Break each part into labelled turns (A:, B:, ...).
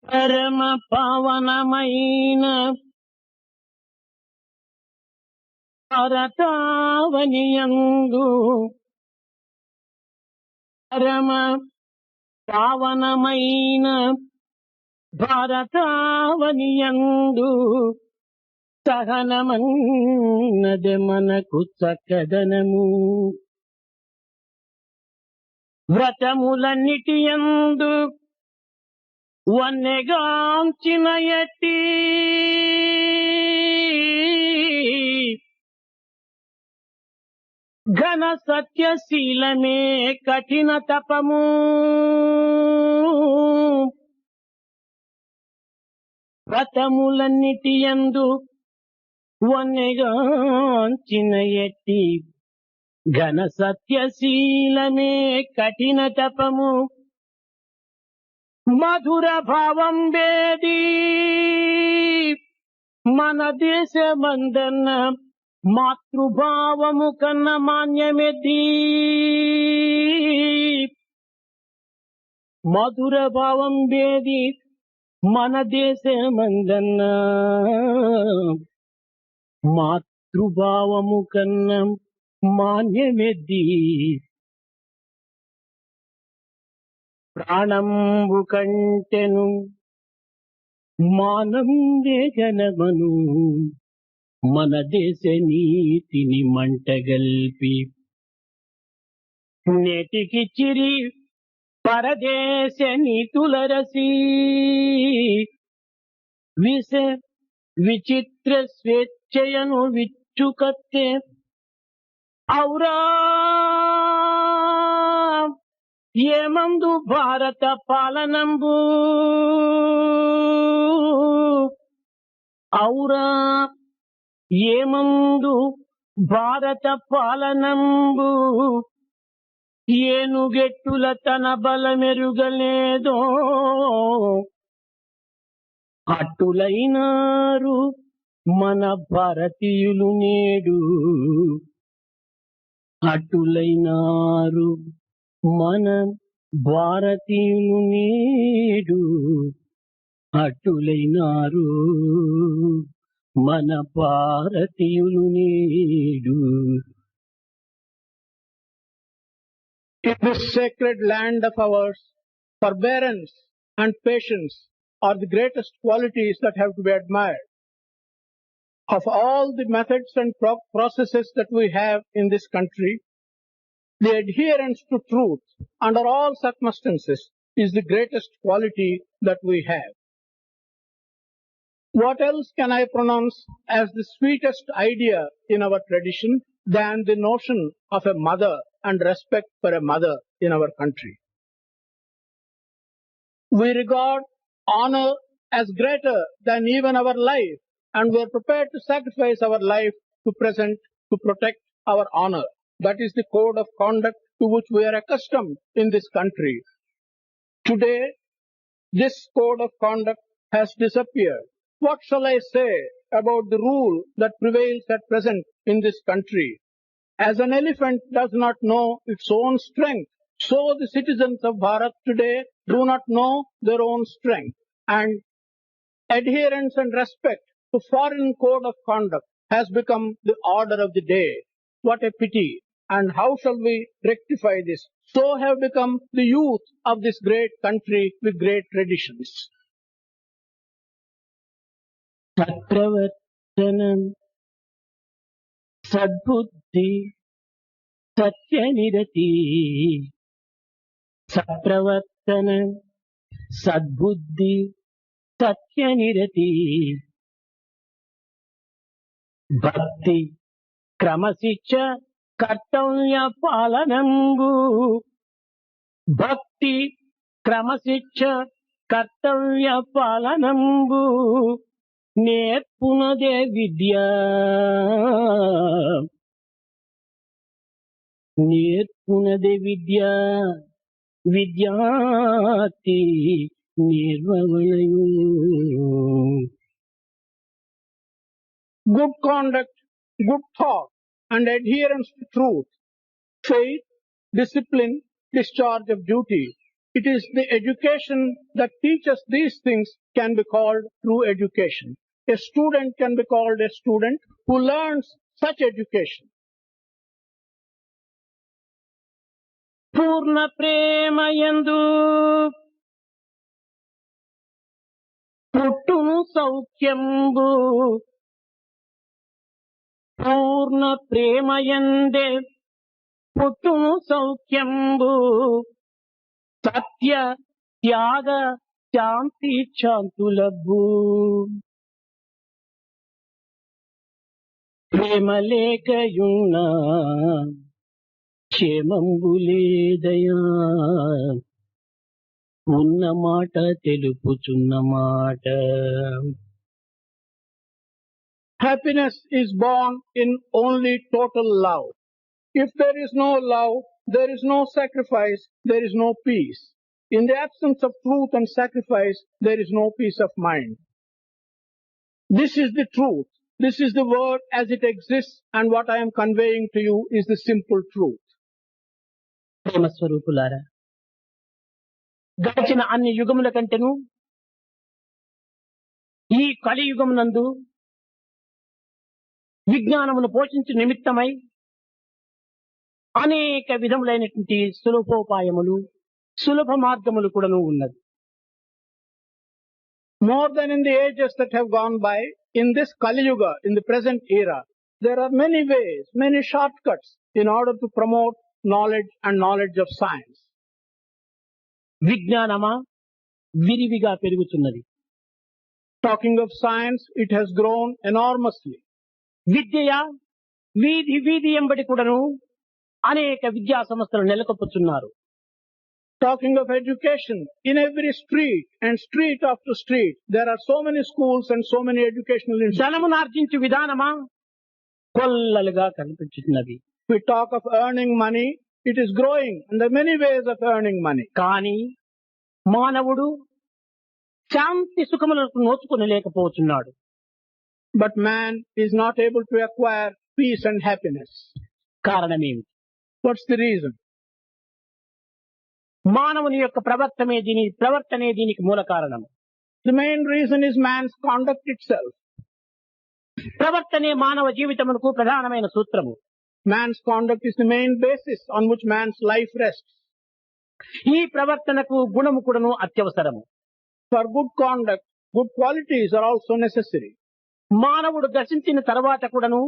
A: పరమ పావనమైన భారతావనియందు పరమ పావనమైన భారతావనియందు సహనమన్నది మనకు చక్కదనము. వ్రతములన్నిటియందు వన్నెగాంచిన ఎట్టి ఘన సత్యశీలమే కఠిన తపము. వ్రతములన్నిటియందు వన్నెగాంచిన ఎట్టి ఘన సత్యశీలమే కఠిన తపము. మధుర భావం వేది మన దేశమందన్న మాతృభావము కన్న మాన్యమెది. మధుర భావం వేది మన దేశమందన్న మాతృభావము కన్న మాన్యమెది. ప్రాణంబు కంటెను మానం వేగనమను మన దేశ నీతిని మంటగల్పి నేటికి చిరి పరదేశ నీతులరసి విచిత్ర స్వేచ్ఛయను విచ్చుకత్తే ఔరా ఏమందు భారత పాలనంబు ఔరా ఏమందు భారత పాలనంబు ఏనుగెట్టుల తన బలమెరుగలేదో అట్టులైనారు మన భారతీయులు నేడు. అట్టులైనారు మన భారతీయులు నేడు. అట్టులైనారు మన భారతీయులు నేడు.
B: In this sacred land of ours, forbearance and patience are the greatest qualities that have to be admired. Of all the methods and processes that we have in this country, the adherence to truth under all circumstances is the greatest quality that we have. What else can I pronounce as the sweetest idea in our tradition than the notion of a mother and respect for a mother in our country? We regard honor as greater than even our life, and we are prepared to sacrifice our life to protect our honor. That is the code of conduct to which we are accustomed in this country. Today, this code of conduct has disappeared. What shall I say about the rule that prevails at present in this country? As an elephant does not know its own strength, so the citizens of Bharat today do not know their own strength. And adherence and respect to foreign code of conduct has become the order of the day. What a pity. And how shall we rectify this? So have become the youth of this great country with great traditions.
A: సత్ప్రవర్తనం సద్బుద్ధి సత్యనిరతి. సత్ప్రవర్తనం సద్బుద్ధి సత్యనిరతి. భక్తి క్రమశిక్ష కర్తవ్య పాలనంబు. భక్తి క్రమశిక్ష కర్తవ్య పాలనంబు నేర్పునదే విద్య. నేర్పునదే విద్య విద్యార్థి నిర్వవలయు.
B: Good conduct, good thought, and adherence to truth, faith, discipline, discharge of duty it is the education that teaches these things can be called true education. A student can be called a student who learns such education.
A: పూర్ణ ప్రేమయందు పుట్టును సౌఖ్యంబు పూర్ణ ప్రేమయందే పుట్టును సౌఖ్యంబు సత్య త్యాగ శాంతి శాంతులబ్బు ప్రేమ లేకయున్నా క్షేమంబు లేదయా ఉన్న మాట తెలుపుచున్న మాట.
B: Happiness is born in only total love. If there is no love, there is no sacrifice, there is no peace. In the absence of truth and sacrifice, there is no peace of mind. This is the truth. This is the word as it exists, and what I am conveying to you is the simple truth.
A: ప్రేమ స్వరూపులారా, గడిచిన అన్ని యుగముల కంటేను ఈ కలియుగమునందు విజ్ఞానమును పోషించు నిమిత్తమై అనేక విధములైనటువంటి సులభోపాయములు సులభ మార్గములు కూడాను ఉన్నది.
B: More than in the ages that have gone by, in this Kali Yuga, in the present era, there are many ways, many shortcuts in order to promote knowledge and knowledge of science.
A: విజ్ఞానమా విరివిగా పెరుగుతున్నది.
B: Talking of science, it has grown enormously.
A: విద్య వీధి వీధి ఎంబడి కూడాను అనేక విద్యా సంస్థలు నెలకొల్పుతున్నారు.
B: Talking of education, in every street and street after street, there are so many schools and so many educational institutions.
A: ధనమునార్జించు విధానమా కొల్లలుగా కనిపించుతున్నది.
B: We talk of earning money, it is growing, and there are many ways of earning money.
A: కానీ మానవుడు శాంతి సుఖములకు నోచుకొనలేకపోతున్నాడు.
B: But man is not able to acquire peace and happiness.
A: కారణమేమిటి?
B: What's the reason?
A: మానవుని యొక్క ప్రవర్తనే దీనికి మూల కారణం.
B: The main reason is man's conduct itself.
A: ప్రవర్తనే మానవ జీవితమునకు ప్రధానమైన సూత్రము.
B: Man's conduct is the main basis on which man's life rests.
A: ఈ ప్రవర్తనకు గుణము కూడాను అత్యవసరము.
B: For good conduct, good qualities are also necessary.
A: మానవుడు గతించిన తర్వాత కూడాను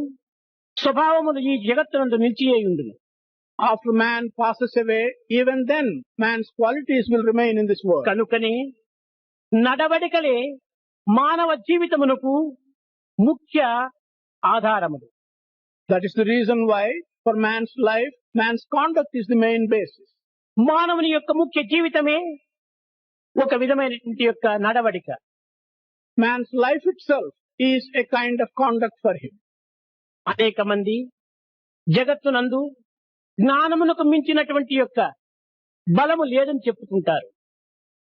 A: స్వభావములు ఈ జగత్తునందు నిలిచియే ఉండును.
B: After man passes away, even then man's qualities will remain in this world.
A: కనుకనే నడవడికలే మానవ జీవితమునకు ముఖ్య ఆధారములు.
B: That is the reason why for man's life, man's conduct is the main basis.
A: మానవుని యొక్క ముఖ్య జీవితమే ఒక విధమైనటువంటి యొక్క నడవడిక.
B: Man's life itself is a kind of conduct for him.
A: అనేక మంది జగత్తునందు జ్ఞానమునకు మించినటువంటి యొక్క బలము లేదని చెప్పుకుంటారు.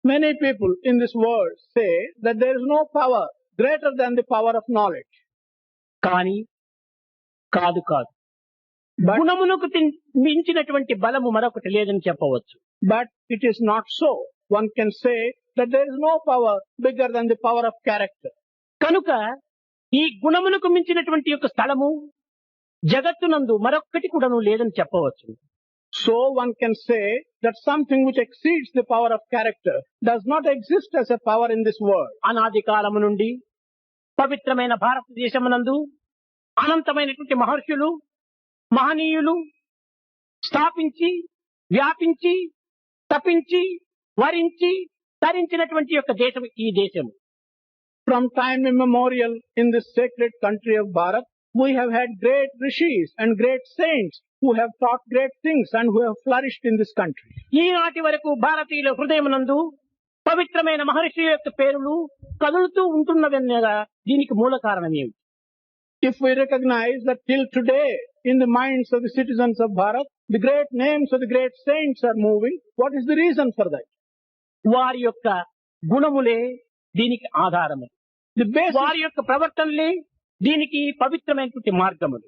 B: Many people in this world say that there is no power greater than the power of knowledge.
A: కానీ కాదు. గుణమునకు మించినటువంటి బలము మరొకటి లేదని చెప్పవచ్చు.
B: But it is not so. One can say that there is no power bigger than the power of character.
A: కనుక ఈ గుణమునకు మించినటువంటి యొక్క స్థలము జగత్తునందు మరొక్కటి కూడాను లేదని చెప్పవచ్చు.
B: So one can say that something which exceeds the power of character does not exist as a power in this world.
A: అనాది కాలము నుండి పవిత్రమైన భారతదేశమునందు అనంతమైనటువంటి మహర్షులు మహనీయులు స్థాపించి వ్యాపించి తపించి వరించి తరించినటువంటి యొక్క దేశం ఈ దేశం.
B: From time immemorial in this sacred country of Bharat, we have had great rishis and great saints who have taught great things and who have flourished in this country.
A: ఈనాటి వరకు భారతీయుల హృదయమునందు పవిత్రమైన మహర్షి యొక్క పేరులు కదులుతూ ఉంటున్నవన్నగా దీనికి మూల కారణం ఏమిటి?
B: If we recognize that till today in the minds of the citizens of Bharat, the great names of the great saints are moving, what is the reason for that?
A: వారి యొక్క గుణములే దీనికి ఆధారము. వారి యొక్క ప్రవర్తనలే దీనికి పవిత్రమైనటువంటి మార్గములు.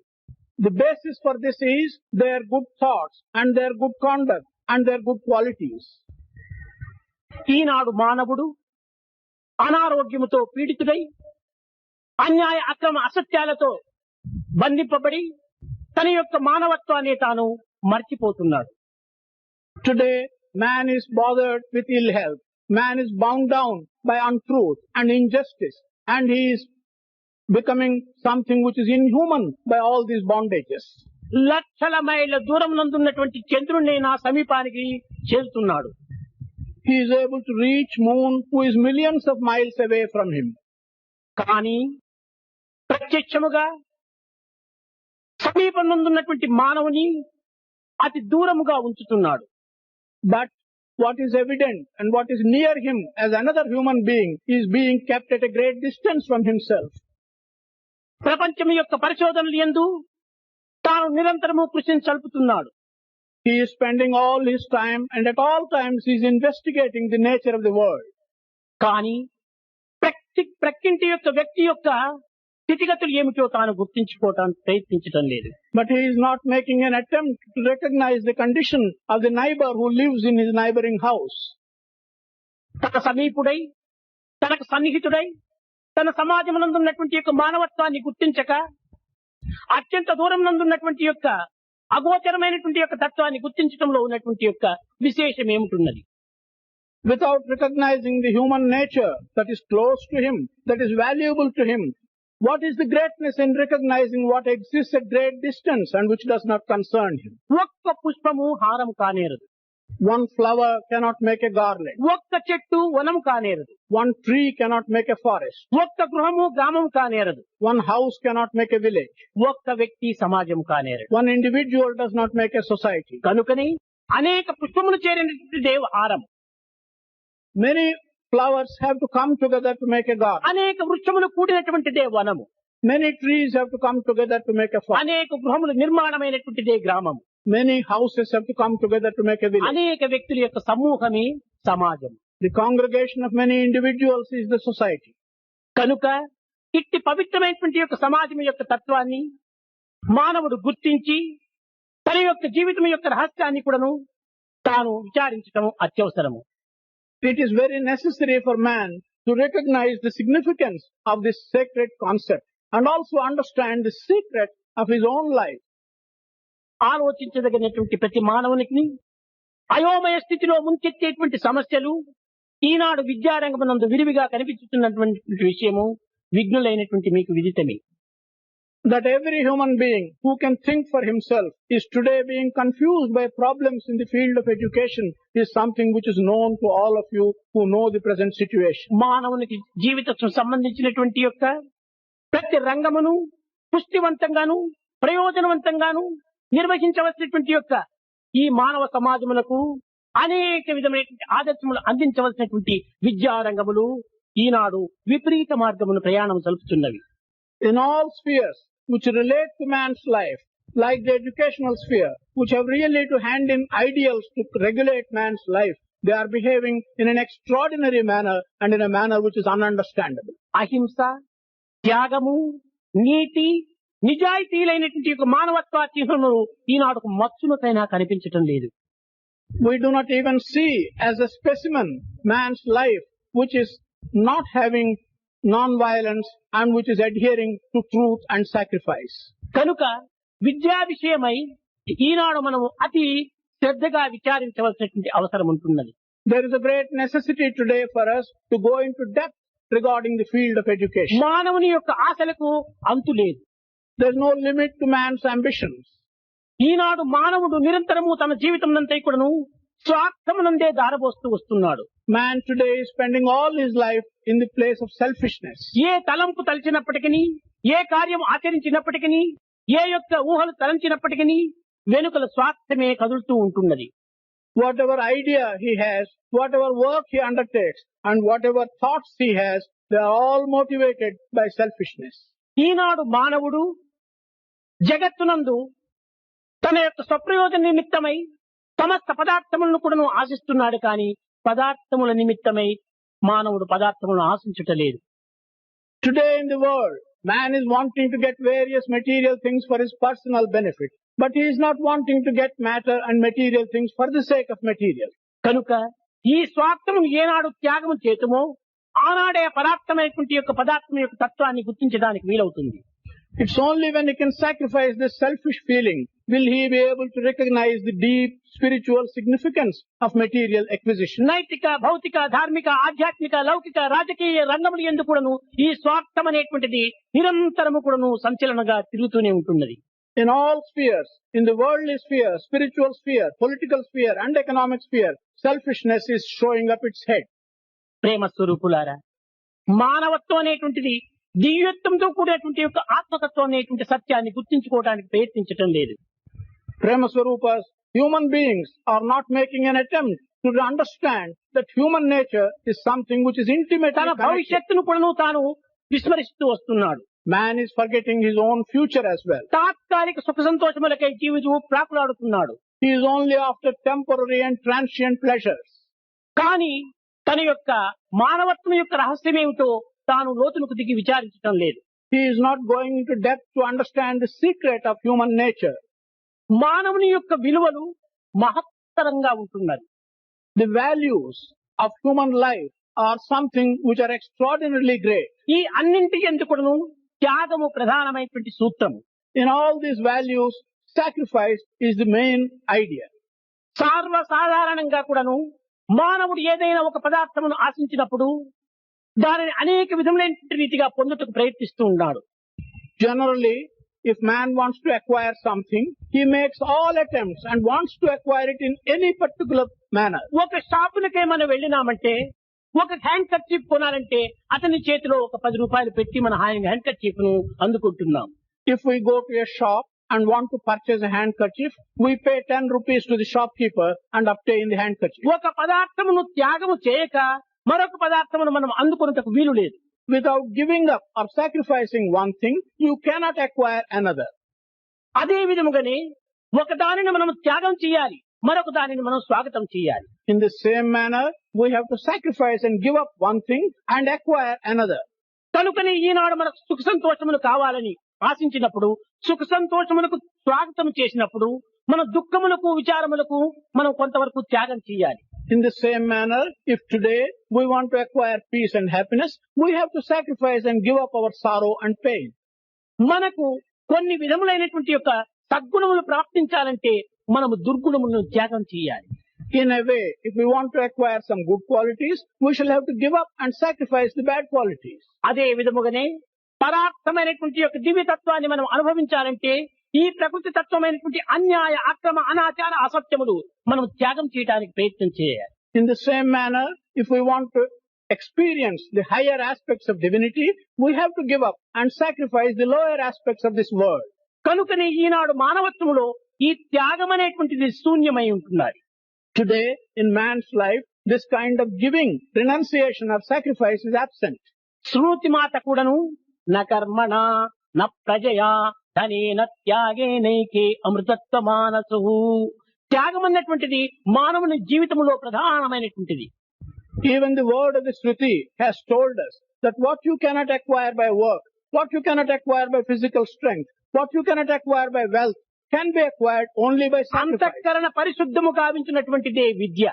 B: The basis for this is their good thoughts and their good conduct and their good qualities.
A: ఈనాడు మానవుడు అనారోగ్యముతో పీడితుడై అన్యాయ అక్రమ అసత్యాలతో బంధింపబడి తన యొక్క మానవత్వాన్ని తాను మర్చిపోతున్నాడు.
B: Today, man is bothered with ill health. Man is bound down by untruth and injustice, and he is becoming something which is inhuman by all these bondages.
A: లక్షల మైళ్ళ దూరం నందున్నటువంటి చంద్రుణ్ణి నా సమీపానికి చేరుతున్నాడు.
B: He is able to reach moon who is millions of miles away from him.
A: కానీ ప్రత్యక్షముగా సమీపం నందున్నటువంటి మానవుని అతి దూరముగా ఉంచుతున్నాడు.
B: But what is evident and what is near him as another human being is being kept at a great distance from himself.
A: ప్రపంచం యొక్క పరిశోధనలు యందు తాను నిరంతరము కృషిని సల్పుతున్నాడు.
B: He is spending all his time and at all times he is investigating the nature of the world.
A: కానీ ప్రక్కింటి యొక్క వ్యక్తి యొక్క స్థితిగతులు ఏమిటో తాను గుర్తించుకోవటానికి ప్రయత్నించడం లేదు.
B: But he is not making an attempt to recognize the condition of the neighbor who lives in his neighboring house.
A: తన సమీపుడై, తనకు సన్నిహితుడై, తన సమాజమునందున్నటువంటి యొక్క మానవత్వాన్ని గుర్తించక అత్యంత దూరం నందున్నటువంటి యొక్క అగోచరమైనటువంటి యొక్క తత్వాన్ని గుర్తించడంలో ఉన్నటువంటి యొక్క విశేషం ఏమిటున్నది?
B: Without recognizing the human nature that is close to him, that is valuable to him, what is the greatness in recognizing what exists at great distance and which does not concern him?
A: ఒక్క పుష్పము హారం కానేరదు.
B: One flower cannot make a garland.
A: ఒక్క చెట్టు వనం కానేరదు.
B: One tree cannot make a forest.
A: ఒక్క గృహము గ్రామం కానేరదు.
B: One house cannot make a village.
A: ఒక్క వ్యక్తి సమాజం కానేరదు.
B: One individual does not make a society.
A: కనుకని అనేక పుష్పములు చేరినటువంటి దేవ హారం,
B: Many flowers have to come together to make a garden.
A: అనేక వృక్షములు కూడినటువంటిదే వనము,
B: Many trees have to come together to make a forest.
A: అనేక గృహములు నిర్మాణమైనటువంటిదే గ్రామము,
B: Many houses have to come together to make a village.
A: అనేక వ్యక్తుల యొక్క సమూహమే సమాజం.
B: The congregation of many individuals is the society.
A: కనుక ఇట్టి పవిత్రమైనటువంటి యొక్క సమాజం యొక్క తత్వాన్ని మానవుడు గుర్తించి తన యొక్క జీవితం యొక్క రహస్యాన్ని కూడాను తాను విచారించడం అత్యవసరము.
B: It is very necessary for man to recognize the significance of this sacred concept and also understand the secret of his own life.
A: ఆలోచించదగినటువంటి ప్రతి మానవునికి అయోమయ స్థితిలో ముంచెత్తేటువంటి సమస్యలు ఈనాడు విద్యారంగమునందు విరివిగా కనిపించుతున్నటువంటి విషయము విఘ్నులైనటువంటి మీకు విదితమే.
B: That every human being who can think for himself is today being confused by problems in the field of education is something which is known to all of you who know the present situation.
A: మానవునికి జీవితం సంబంధించినటువంటి యొక్క ప్రతి రంగమును పుష్టివంతంగాను ప్రయోజనవంతంగాను నిర్వహించవలసినటువంటి యొక్క ఈ మానవ సమాజములకు అనేక విధమైనటువంటి ఆదర్శములు అందించవలసినటువంటి విద్యారంగములు ఈనాడు విపరీత మార్గమును ప్రయాణం సలుపుతున్నవి.
B: In all spheres which relate to man's life, like the educational sphere, which have really to hand in ideals to regulate man's life, they are behaving in an extraordinary manner and in a manner which is ununderstandable.
A: అహింస, త్యాగము, నీతి, నిజాయితీలైనటువంటి యొక్క మానవత్వ చిహ్నములు ఈనాడు మచ్చునకైనా కనిపించటం లేదు.
B: We do not even see as a specimen man's life which is not having non-violence and which is adhering to truth and sacrifice.
A: కనుక విద్యా విషయమై ఈనాడు మనము అతి శ్రద్ధగా విచారించవలసినటువంటి అవసరం ఉంటున్నది.
B: There is a great necessity today for us to go into depth regarding the field of education.
A: మానవుని యొక్క ఆశలకు అంతు లేదు.
B: There is no limit to man's ambitions.
A: ఈనాడు మానవుడు నిరంతరము తన జీవితం నంతా కూడాను స్వార్థమునందే దారబోస్తూ వస్తున్నాడు.
B: Man today is spending all his life in the place of selfishness.
A: ఏ తలంపు తలచినప్పటికీ, ఏ కార్యం ఆచరించినప్పటికీ, ఏ యొక్క ఊహలు తలంచినప్పటికీ వెనుకల స్వార్థమే కదులుతూ ఉంటున్నది.
B: Whatever idea he has, whatever work he undertakes, and whatever thoughts he has, they are all motivated by selfishness.
A: ఈనాడు మానవుడు జగత్తునందు తన యొక్క స్వప్రయోజన నిమిత్తమై సమస్త పదార్థములను కూడాను ఆశిస్తున్నాడు, కానీ పదార్థముల నిమిత్తమై మానవుడు పదార్థములను ఆశించుటలేదు.
B: Today in the world, man is wanting to get various material things for his personal benefit, but he is not wanting to get matter and material things for the sake of material.
A: కనుక ఈ స్వార్థమును ఏనాడు త్యాగము చేతుమో ఆనాడే పరార్థమైనటువంటి యొక్క పదార్థం యొక్క తత్వాన్ని గుర్తించడానికి వీలవుతుంది.
B: It's only when he can sacrifice this selfish feeling will he be able to recognize the deep spiritual significance of material acquisition.
A: నైతిక, భౌతిక, ధార్మిక, ఆధ్యాత్మిక, లౌకిక, రాజకీయ రంగములు యందు కూడాను ఈ స్వార్థం అనేటువంటిది నిరంతరము కూడాను సంచలనంగా తిరుగుతూనే ఉంటున్నది.
B: In all spheres, in the worldly sphere, spiritual sphere, political sphere and economic sphere, selfishness is showing up its head.
A: ప్రేమ స్వరూపులారా, మానవత్వం అనేటువంటిది దివ్యత్వంతో కూడినటువంటి యొక్క ఆత్మతత్వం అనేటువంటి సత్యాన్ని గుర్తించుకోవడానికి ప్రయత్నించటం లేదు.
B: Prema Swarupas, human beings are not making an attempt to understand that human nature is something which is intimately
A: తన
B: connected.
A: భవిష్యత్తును కూడాను తాను విస్మరిస్తూ వస్తున్నాడు.
B: Man is forgetting his own future as well.
A: తాత్కాలిక సుఖ సంతోషములకై జీవితం ప్రాకులాడుతున్నాడు.
B: He is only after temporary and transient pleasures.
A: కానీ తన యొక్క మానవత్వం యొక్క రహస్యం ఏమిటో తాను లోతులకు దిగి విచారించటం లేదు.
B: He is not going into depth to understand the secret of human nature.
A: మానవుని యొక్క విలువలు మహత్తరంగా ఉంటున్నది.
B: The values of human life are something which are extraordinarily great.
A: ఈ అన్నింటి ఎందుకును త్యాగము ప్రధానమైనటువంటి సూత్రము.
B: In all these values, sacrifice is the main idea.
A: సర్వసాధారణంగా కూడాను మానవుడు ఏదైనా ఒక పదార్థమును ఆశించినప్పుడు దానిని అనేక విధములైన రీతిగా పొందుటకు ప్రయత్నిస్తూ ఉన్నాడు.
B: Generally, if man wants to acquire something, he makes all attempts and wants to acquire it in any particular manner.
A: ఒక షాపులకే మనం వెళ్ళినామంటే ఒక హ్యాండ్ కర్చీఫ్ కొనాలంటే అతని చేతిలో ఒక 10 రూపాయలు పెట్టి మన హ్యాండ్ కర్చీఫ్ ను అందుకుంటున్నాం.
B: If we go to a shop and want to purchase a handkerchief, we pay 10 rupees to the shopkeeper and obtain the handkerchief.
A: ఒక పదార్థమును త్యాగము చేయక మరొక పదార్థమును మనం అందుకొనుటకు వీలు లేదు.
B: Without giving up or sacrificing one thing, you cannot acquire another.
A: అదే విధముగానే ఒక దానిని మనం త్యాగం చేయాలి, మరొక దానిని మనం స్వాగతం చేయాలి.
B: In the same manner, we have to sacrifice and give up one thing and acquire another.
A: కనుకనే ఈనాడు మనకు సుఖ సంతోషములు కావాలని ఆశించినప్పుడు, సుఖ సంతోషములకు స్వాగతం చేసినప్పుడు మన దుఃఖములకు విచారములకు మనం కొంతవరకు త్యాగం చేయాలి.
B: In the same manner, if today we want to acquire peace and happiness, we have to sacrifice and give up our sorrow and pain.
A: మనకు కొన్ని విధములైనటువంటి యొక్క సద్గుణములు ప్రాప్తించాలంటే మనము దుర్గుణములను త్యాగం చేయాలి.
B: In a way, if we want to acquire some good qualities, we shall have to give up and sacrifice the bad qualities.
A: అదే విధముగానే పరార్థమైనటువంటి యొక్క దివ్యతత్వాన్ని మనం అనుభవించాలంటే ఈ ప్రకృతి తత్వమైనటువంటి అన్యాయ, అక్రమ, అనాచార, అసత్యములు మనం త్యాగం చేయడానికి ప్రయత్నం చేయాలి.
B: In the same manner, if we want to experience the higher aspects of divinity, we have to give up and sacrifice the lower aspects of this world.
A: కనుకనే ఈనాడు మానవత్వములో ఈ త్యాగం అనేటువంటిది శూన్యమై ఉంటున్నది.
B: Today, in man's life, this kind of giving, renunciation or sacrifice is absent.
A: శృతి మాత కూడాను న కర్మణ న ప్రజయా ధనేన త్యాగేనైకే అమృతత్వ మానసు. త్యాగం అన్నటువంటిది మానవుని జీవితంలో ప్రధానమైనటువంటిది.
B: Even the word of the Shruti has told us that what you cannot acquire by work, what you cannot acquire by physical strength, what you cannot acquire by wealth, can be acquired only by sacrifice.
A: అంతఃకరణ పరిశుద్ధము గావించినటువంటిదే విద్య.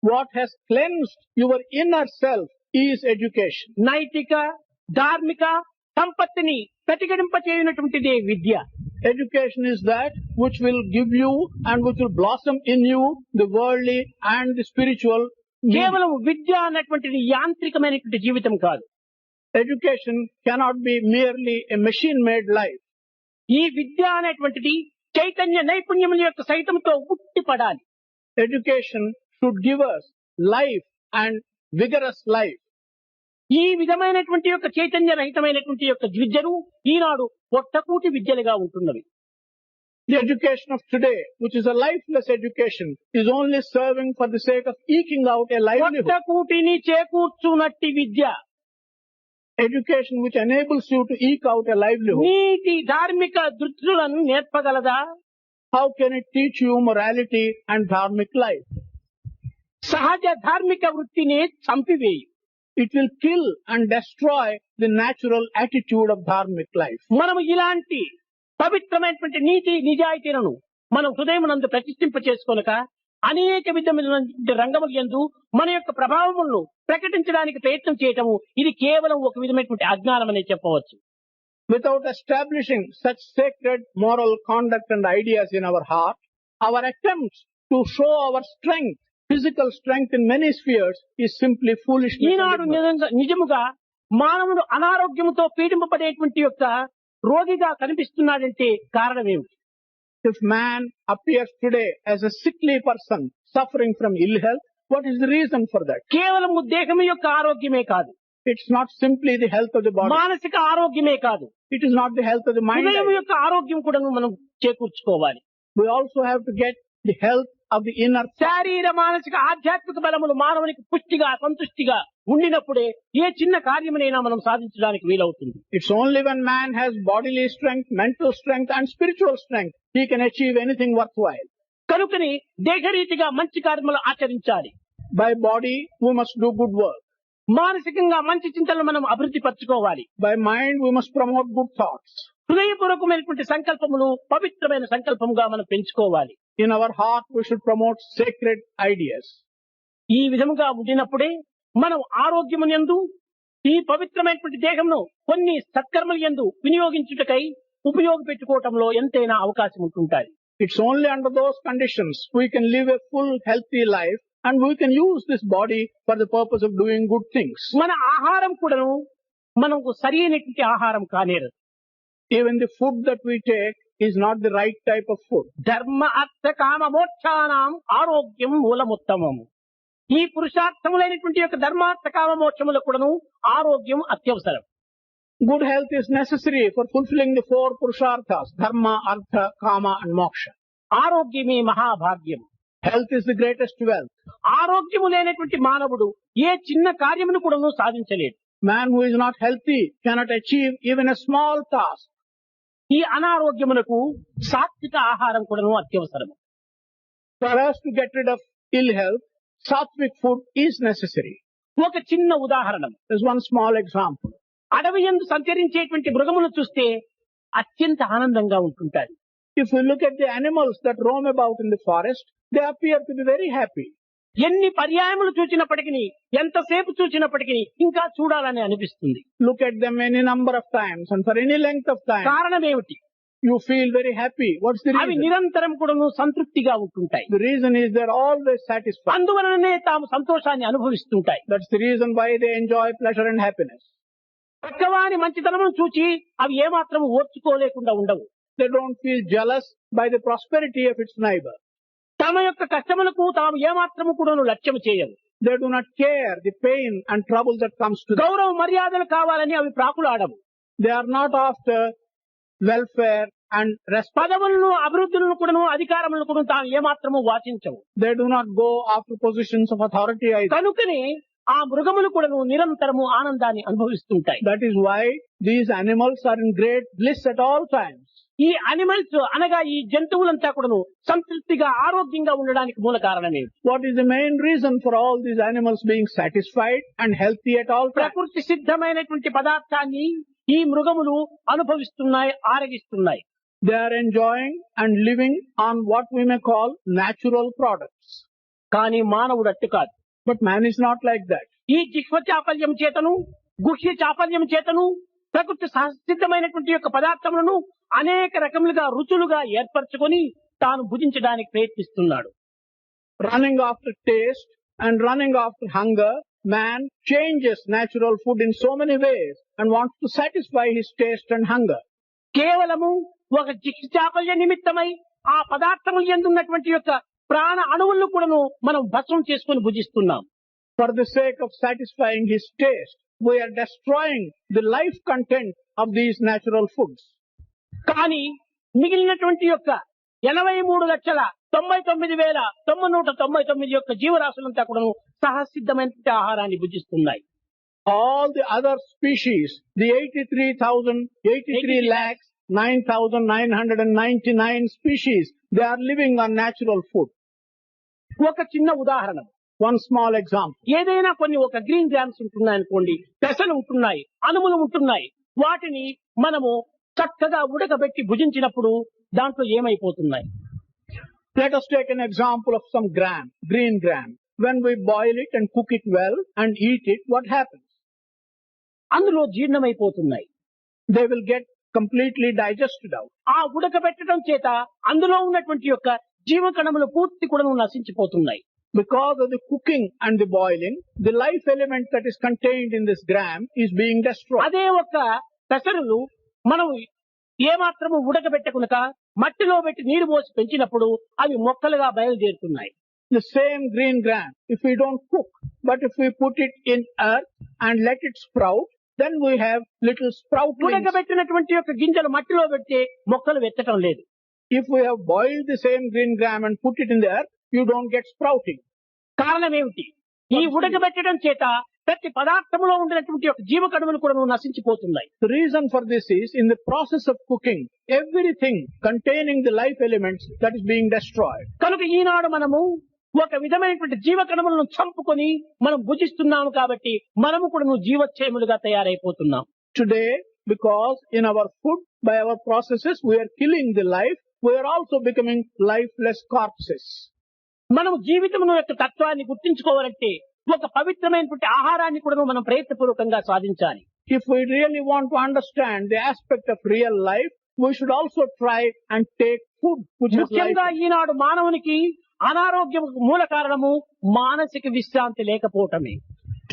B: What has cleansed your inner self is education.
A: నైతిక, ధార్మిక సంపత్తిని ప్రతిఘటింపచేయునటువంటిదే విద్య.
B: Education is that which will give you and which will blossom in you the worldly and the spiritual.
A: కేవలం విద్య అన్నటువంటిది యాంత్రికమైనటువంటి జీవితం కాదు.
B: Education cannot be merely a machine-made life.
A: ఈ విద్య అనేటువంటిది చైతన్య నైపుణ్యముల యొక్క సైతంతో ఉట్టిపడాలి.
B: Education should give us life and vigorous life.
A: ఈ విధమైనటువంటి యొక్క చైతన్య రహితమైనటువంటి యొక్క విద్యను ఈనాడు పొట్టకూటి విద్యలుగా ఉంటున్నవి.
B: The education of today, which is a lifeless education, is only serving for the sake of eking out a livelihood.
A: పొట్టకూటిని చేకూర్చునట్టి Vidya,
B: education which enables you to eke out a livelihood.
A: నీతి ధార్మిక దృష్టులను నేర్పగలదా?
B: How can it teach you morality and dharmic life?
A: సహజ ధార్మిక వృత్తిని చంపివేయి.
B: It will kill and destroy the natural attitude of dharmic life.
A: మనము ఇలాంటి పవిత్రమైనటువంటి నీతి నిజాయితీలను మనం హృదయమునందు ప్రతిష్ఠింప చేసుకొనక అనేక విధమైన రంగముల యందు మన యొక్క ప్రభావములను ప్రకటించడానికి ప్రయత్నం చేయటము ఇది కేవలం ఒక విధమైనటువంటి అజ్ఞానం అనే చెప్పవచ్చు.
B: Without establishing such sacred moral conduct and ideas in our heart, our attempts to show our strength, physical strength in many spheres is simply foolishness.
A: ఈనాడు నిజముగా మానవుడు అనారోగ్యముతో పీడింపబడేటువంటి యొక్క రోగిగా కనిపిస్తున్నాడంటే కారణం ఏమిటి?
B: If man appears today as a sickly person suffering from ill health, what is the reason for that?
A: కేవలం దేహం యొక్క ఆరోగ్యమే కాదు,
B: It's not simply the health of the body.
A: మానసిక ఆరోగ్యమే కాదు,
B: It is not the health of the mind.
A: హృదయం యొక్క ఆరోగ్యం కూడా మనం చేకూర్చుకోవాలి.
B: We also have to get the health of the inner.
A: శారీర మానసిక ఆధ్యాత్మిక బలములు మానవునికి పుష్టిగా సంతుష్టిగా ఉండినప్పుడే ఏ చిన్న కార్యమునైనా మనం సాధించడానికి వీలవుతుంది.
B: It's only when man has bodily strength, mental strength and spiritual strength he can achieve anything worthwhile.
A: కనుకని దేహరీతిగా మంచి కార్యములు ఆచరించాలి.
B: By body we must do good work.
A: మానసికంగా మంచి చింతనలు మనం అభివృద్ధి పరచుకోవాలి.
B: By mind we must promote good thoughts.
A: హృదయపూర్వకమైనటువంటి సంకల్పములు పవిత్రమైన సంకల్పముగా మనం పెంచుకోవాలి.
B: In our heart we should promote sacred ideas.
A: ఈ విధముగా ఉండినప్పుడే మనం ఆరోగ్యమునందు ఈ పవిత్రమైనటువంటి దేహమును కొన్ని సత్కర్మల యందు వినియోగించుటకై ఉపయోగపెట్టుకోవటంలో ఎంతైనా అవకాశం ఉంటుంటాయి.
B: It's only under those conditions we can live a full healthy life and we can use this body for the purpose of doing good things.
A: మన ఆహారం కూడాను మనకు సరైనటువంటి ఆహారం కానేరు.
B: Even the food that we take is not the right type of food.
A: ధర్మ అర్థ కామ మోక్షానాం ఆరోగ్యం మూలముత్తమము. ఈ పురుషార్థములైనటువంటి యొక్క ధర్మార్థ కామ మోక్షములకు కూడాను ఆరోగ్యం అత్యవసరం.
B: Good health is necessary for fulfilling the four purusharthas, dharma, artha, kama and moksha.
A: ఆరోగ్యమే మహాభాగ్యం.
B: Health is the greatest wealth.
A: ఆరోగ్యము లేనటువంటి మానవుడు ఏ చిన్న కార్యమును కూడాను సాధించలేడు.
B: Man who is not healthy cannot achieve even a small task.
A: ఈ అనారోగ్యమునకు సాత్విక ఆహారం కూడాను అత్యవసరం.
B: For us to get rid of ill health, sattvic food is necessary.
A: ఒక చిన్న ఉదాహరణ,
B: There's one small example.
A: అడవి యందు సంచరించేటువంటి మృగమును చూస్తే అత్యంత ఆనందంగా ఉంటుంటారు.
B: If we look at the animals that roam about in the forest, they appear to be very happy.
A: ఎన్ని పర్యాయములు చూచినప్పటికీ ఎంతసేపు చూచినప్పటికీ ఇంకా చూడాలని అనిపిస్తుంది.
B: Look at them any number of times and for any length of time.
A: కారణం ఏమిటి?
B: You feel very happy. What's the
A: అవి
B: reason?
A: నిరంతరం కూడాను సంతృప్తిగా ఉంటుంటాయి.
B: The reason is they're always satisfied.
A: అందువలననే తాము సంతోషాన్ని అనుభవిస్తుంటాయి.
B: That's the reason why they enjoy pleasure and happiness.
A: పక్కవాని మంచితనమును చూచి అవి ఏమాత్రం ఓర్చుకోలేకుండా ఉండవు.
B: They don't feel jealous by the prosperity of its neighbor.
A: తమ యొక్క కష్టములకు తాము ఏమాత్రము కూడాను లక్ష్యం చేయవు.
B: They do not care the pain and trouble that comes to them.
A: గౌరవ మర్యాదలు కావాలని అవి ప్రాకులాడవు.
B: They are not after welfare and respect.
A: పదవులను అభివృద్ధులను కూడాను అధికారములను కూడా తాము ఏమాత్రము వాచించవు.
B: They do not go after positions of authority either.
A: కనుకనే ఆ మృగములు కూడాను నిరంతరము ఆనందాన్ని అనుభవిస్తుంటాయి.
B: That is why these animals are in great bliss at all times.
A: ఈ అనిమల్స్ అనగా ఈ జంతువులంతా కూడాను సంతృప్తిగా ఆరోగ్యంగా ఉండడానికి మూల కారణమే.
B: What is the main reason for all these animals being satisfied and healthy at all times?
A: ప్రకృతి సిద్ధమైనటువంటి పదార్థాన్ని ఈ మృగములు అనుభవిస్తున్నాయి, ఆరగిస్తున్నాయి.
B: They are enjoying and living on what we may call natural products.
A: కానీ మానవుడు అట్టు కాదు.
B: But man is not like that.
A: ఈ జిహ్వ చాపల్యం చేతను గుహ్య చాపల్యం చేతను ప్రకృతి సిద్ధమైనటువంటి యొక్క పదార్థములను అనేక రకములుగా రుచులుగా ఏర్పరచుకొని తాను భుజించడానికి ప్రయత్నిస్తున్నాడు.
B: Running after taste and running after hunger, man changes natural food in so many ways and wants to satisfy his taste and hunger.
A: కేవలము ఒక జిహ్వ చాపల్య నిమిత్తమై ఆ పదార్థములు ఎందున్నటువంటి యొక్క ప్రాణ అణువులను కూడాను మనం భస్మం చేసుకుని భుజిస్తున్నాం.
B: For the sake of satisfying his taste, we are destroying the life content of these natural foods.
A: కానీ మిగిలినటువంటి యొక్క 83,99,999 యొక్క జీవరాశులంతా కూడా సహసిద్ధమైన ఆహారాన్ని భుజిస్తున్నాయి.
B: All the other species, the 83,999 species, they are living on natural food.
A: ఒక చిన్న ఉదాహరణ,
B: One small example.
A: ఏదైనా కొన్ని ఒక గ్రీన్ గ్రామ్స్ ఉంటున్నాయి అనుకోండి, పెసలు ఉంటున్నాయి, అనుములు ఉంటున్నాయి. వాటిని మనము చక్కగా ఉడకబెట్టి భుజించినప్పుడు దాంట్లో ఏమైపోతున్నాయి?
B: Let us take an example of some gram, green gram. When we boil it and cook it well and eat it, what happens?
A: అందులో జీర్ణమైపోతున్నాయి.
B: They will get completely digested out.
A: ఆ ఉడకబెట్టడం చేత అందులో ఉన్నటువంటి యొక్క జీవకణములు పూర్తి కూడా నశించిపోతున్నాయి.
B: Because of the cooking and the boiling, the life element that is contained in this gram is being destroyed.
A: అదే ఒక పెసరులు మనం ఏమాత్రము ఉడకబెట్టకునక మట్టిలో పెట్టి నీరు పోసి పెంచినప్పుడు అవి మొక్కలుగా బయలుదేరుతున్నాయి.
B: The same green gram, if we don't cook, but if we put it in earth and let it sprout, then we have little sproutlings.
A: ఉడకబెట్టినటువంటి యొక్క గింజలు మట్టిలో పెడితే మొక్కలు వెచ్చటం లేదు.
B: If we have boiled the same green gram and put it in the earth, you don't get sprouting.
A: కారణం ఏమిటి? ఈ ఉడకబెట్టడం చేత ప్రతి పదార్థంలో ఉండినటువంటి యొక్క జీవకణములు కూడా నశించిపోతున్నాయి.
B: The reason for this is, in the process of cooking, everything containing the life elements that is being destroyed.
A: కనుక ఈనాడు మనము ఒక విధమైనటువంటి జీవకణములను చంపుకొని మనం భుజిస్తున్నాము కాబట్టి మనము కూడా జీవచ్ఛేములుగా తయారైపోతున్నాం.
B: Today, because in our food, by our processes, we are killing the life, we are also becoming lifeless corpses.
A: మనం జీవితమును యొక్క తత్వాన్ని గుర్తించుకోవాలంటే ఒక పవిత్రమైనటువంటి ఆహారాన్ని కూడా మనం ప్రయత్నపూర్వకంగా సాధించాలి.
B: If we really want to understand the aspect of real life, we should also try and take food which is
A: ముఖ్యంగా
B: life.
A: ఈనాడు మానవునికి అనారోగ్యం మూల కారణము మానసిక విశ్రాంతి లేకపోవటమే.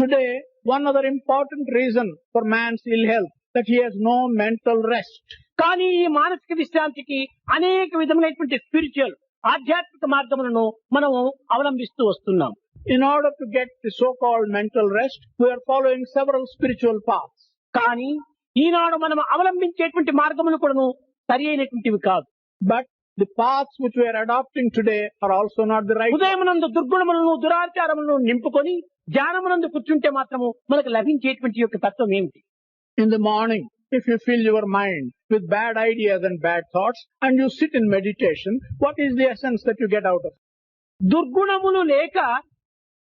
B: Today, one other important reason for man's ill health, that he has no mental rest.
A: కానీ ఈ మానసిక విశ్రాంతికి అనేక విధమైనటువంటి స్పిరిచువల్ ఆధ్యాత్మిక మార్గములను మనము అవలంబిస్తూ వస్తున్నాం.
B: In order to get the so-called mental rest, we are following several spiritual paths.
A: కానీ ఈనాడు మనం అవలంబించేటువంటి మార్గములు కూడా సరి అయినటువంటివి కాదు.
B: But the paths which we are adopting today are also not the right.
A: ఉదయమునందు దుర్గుణములను దురాచారములను నింపుకొని ధ్యానమునందు కూర్చుంటే మాత్రము మనకు లభించేటువంటి యొక్క తత్వం ఏమిటి?
B: In the morning, if you fill your mind with bad ideas and bad thoughts and you sit in meditation, what is the essence that you get out of it?
A: దుర్గుణములు లేక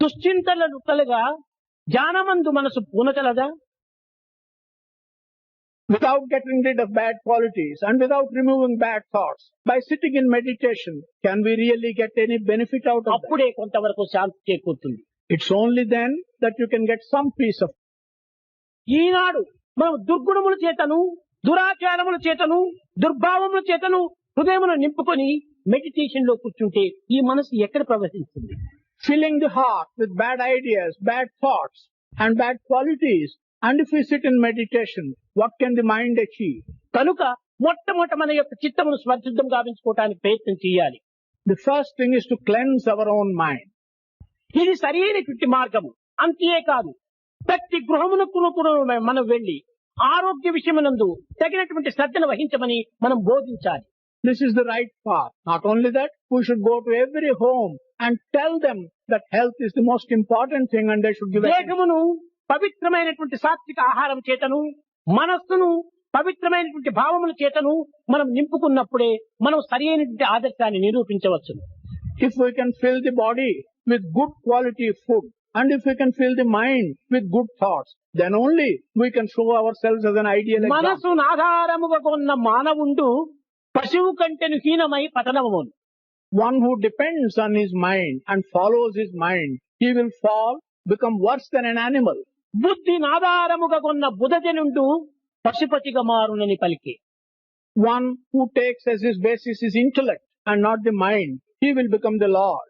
A: దుశ్చింతలు కలగా ధ్యానమందు మనసు పూనకలదా?
B: Without getting rid of bad qualities and without removing bad thoughts, by sitting in meditation, can we really get any benefit out of that?
A: అప్పుడే కొంతవరకు శాంతి చేకూరుతుంది.
B: It's only then that you can get some peace of.
A: ఈనాడు మనం దుర్గుణముల చేతను దురాచారముల చేతను దుర్భావముల చేతను హృదయమును నింపుకొని meditation లో కూర్చుంటే ఈ మనసు ఎక్కడ ప్రవేశిస్తుంది?
B: Filling the heart with bad ideas, bad thoughts and bad qualities, and if we sit in meditation, what can the mind achieve?
A: కనుక మొట్టమొదట మన యొక్క చిత్తమును స్వచ్ఛందం గావించుకోవడానికి ప్రయత్నం చేయాలి.
B: The first thing is to cleanse our own mind.
A: ఇది సరైనటువంటి మార్గము. అంతేకాదు ప్రతి గృహమునకు కూడా మనం వెళ్లి ఆరోగ్య విషయమునందు తగినటువంటి శ్రద్ధను వహించమని మనం బోధించాలి.
B: This is the right path. Not only that, we should go to every home and tell them that health is the most important thing and they should give attention.
A: దేహమును పవిత్రమైనటువంటి సాత్విక ఆహారం చేతను మనస్సును పవిత్రమైనటువంటి భావముల చేతను మనం నింపుకున్నప్పుడే మనం సరైనటువంటి ఆదర్శాన్ని నిరూపించవచ్చు.
B: If we can fill the body with good quality food and if we can fill the mind with good thoughts, then only we can show ourselves as an ideal example.
A: మనసును ఆధారముగా ఉన్న మానవుండు పశువు కంటెను హీనమై పతనమును.
B: One who depends on his mind and follows his mind, he will fall, become worse than an animal.
A: బుద్ధిని ఆధారముగా ఉన్న బుధజనుండు పశుపతిగా మారునని పలికే.
B: One who takes as his basis his intellect and not the mind, he will become the Lord.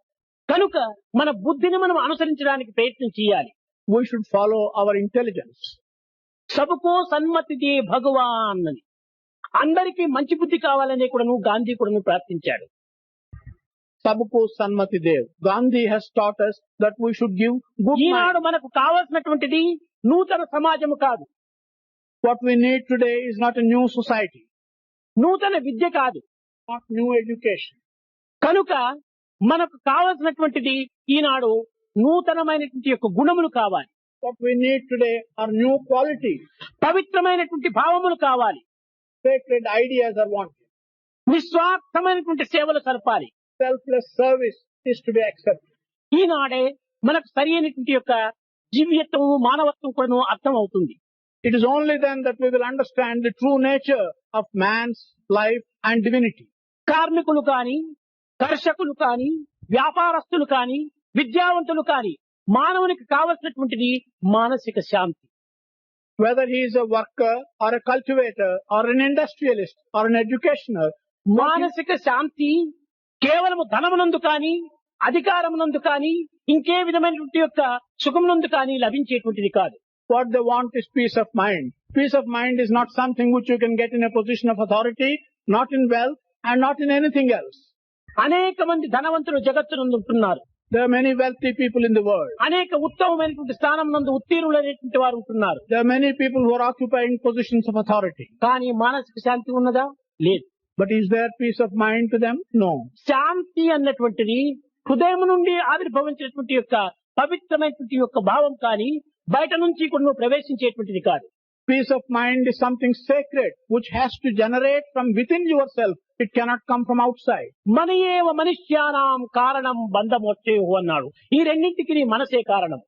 A: కనుక మన బుద్ధిని మనం అనుసరించడానికి ప్రయత్నం చేయాలి.
B: We should follow our intelligence.
A: సబకో సన్మతి దే భగవాన్ అని అందరికీ మంచి బుద్ధి కావాలని కూడాను గాంధీ కూడాను ప్రార్థించాడు.
B: Sabko Sanmati Dev. Gandhi has taught us that we should give good
A: Eenadu
B: mind.
A: మనకు కావాల్సినటువంటిది నూతన సమాజము కాదు,
B: What we need today is not a new society,
A: నూతన విద్య కాదు.
B: not new education.
A: కనుక మనకు కావాల్సినటువంటిది ఈనాడు నూతనమైనటువంటి యొక్క గుణములు కావాలి,
B: What we need today are new qualities.
A: పవిత్రమైనటువంటి భావములు కావాలి,
B: Sacred ideas are wanted.
A: నిస్వార్థమైనటువంటి సేవలు సరపాలి.
B: Selfless service is to be accepted.
A: ఈనాడే మనకు సరి అయినటువంటి యొక్క జీవ్యత్వము మానవత్వం కూడా అర్థం అవుతుంది.
B: It is only then that we will understand the true nature of man's life and divinity.
A: కార్మికులు కాని కర్షకులు కాని, వ్యాపారస్తులు కాని, విద్యావంతులు కాని, మానవునికి కావలసినటువంటిది మానసిక శాంతి.
B: Whether he is a worker or a cultivator or an industrialist or an educationer,
A: మానసిక శాంతి కేవలము ధనమునందు కాని, అధికారమునందు కాని, ఇంకే విధమైనటువంటి యొక్క సుఖమునందు కాని లభించేటువంటిది కాదు.
B: what they want is peace of mind. Peace of mind is not something which you can get in a position of authority, not in wealth, and not in anything else.
A: అనేక మంది ధనవంతులు జగత్తునందు ఉంటున్నారు.
B: There are many wealthy people in the world.
A: అనేక ఉత్తమమైనటువంటి స్థానం నందు ఉత్తీర్ణులైనటువంటి వారు ఉంటున్నారు.
B: There are many people who are occupying positions of authority.
A: కానీ మానసిక శాంతి ఉన్నదా? లేదు.
B: But is there peace of mind to them? No.
A: శాంతి అన్నటువంటిది హృదయం నుండి ఆవిర్భవించినటువంటి యొక్క పవిత్రమైనటువంటి యొక్క భావం కానీ బయట నుంచి కూడా ప్రవేశించేటువంటిది కాదు.
B: Peace of mind is something sacred which has to generate from within yourself. It cannot come from outside.
A: మనయేవ మనుష్యానాం కారణం బంధమోక్షేహు అన్నాడు. ఈ రెండింటికి మనసే కారణం.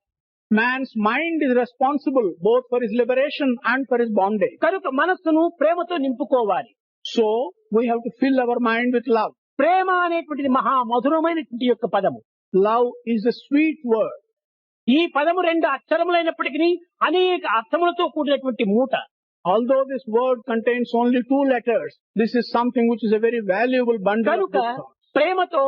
B: Man's mind is responsible both for his liberation and for his bondage.
A: కనుక మనస్సును ప్రేమతో నింపుకోవాలి.
B: So we have to fill our mind with love.
A: ప్రేమ అనేటువంటిది మహా మధురమైనటువంటి యొక్క పదము.
B: Love is a sweet word.
A: ఈ పదము రెండు అక్షరములైనప్పటికీ అనేక అర్థములతో కూడినటువంటి మూట.
B: Although this word contains only 2 letters, this is something which is a very valuable bundle of
A: కనుక
B: good thoughts.
A: ప్రేమతో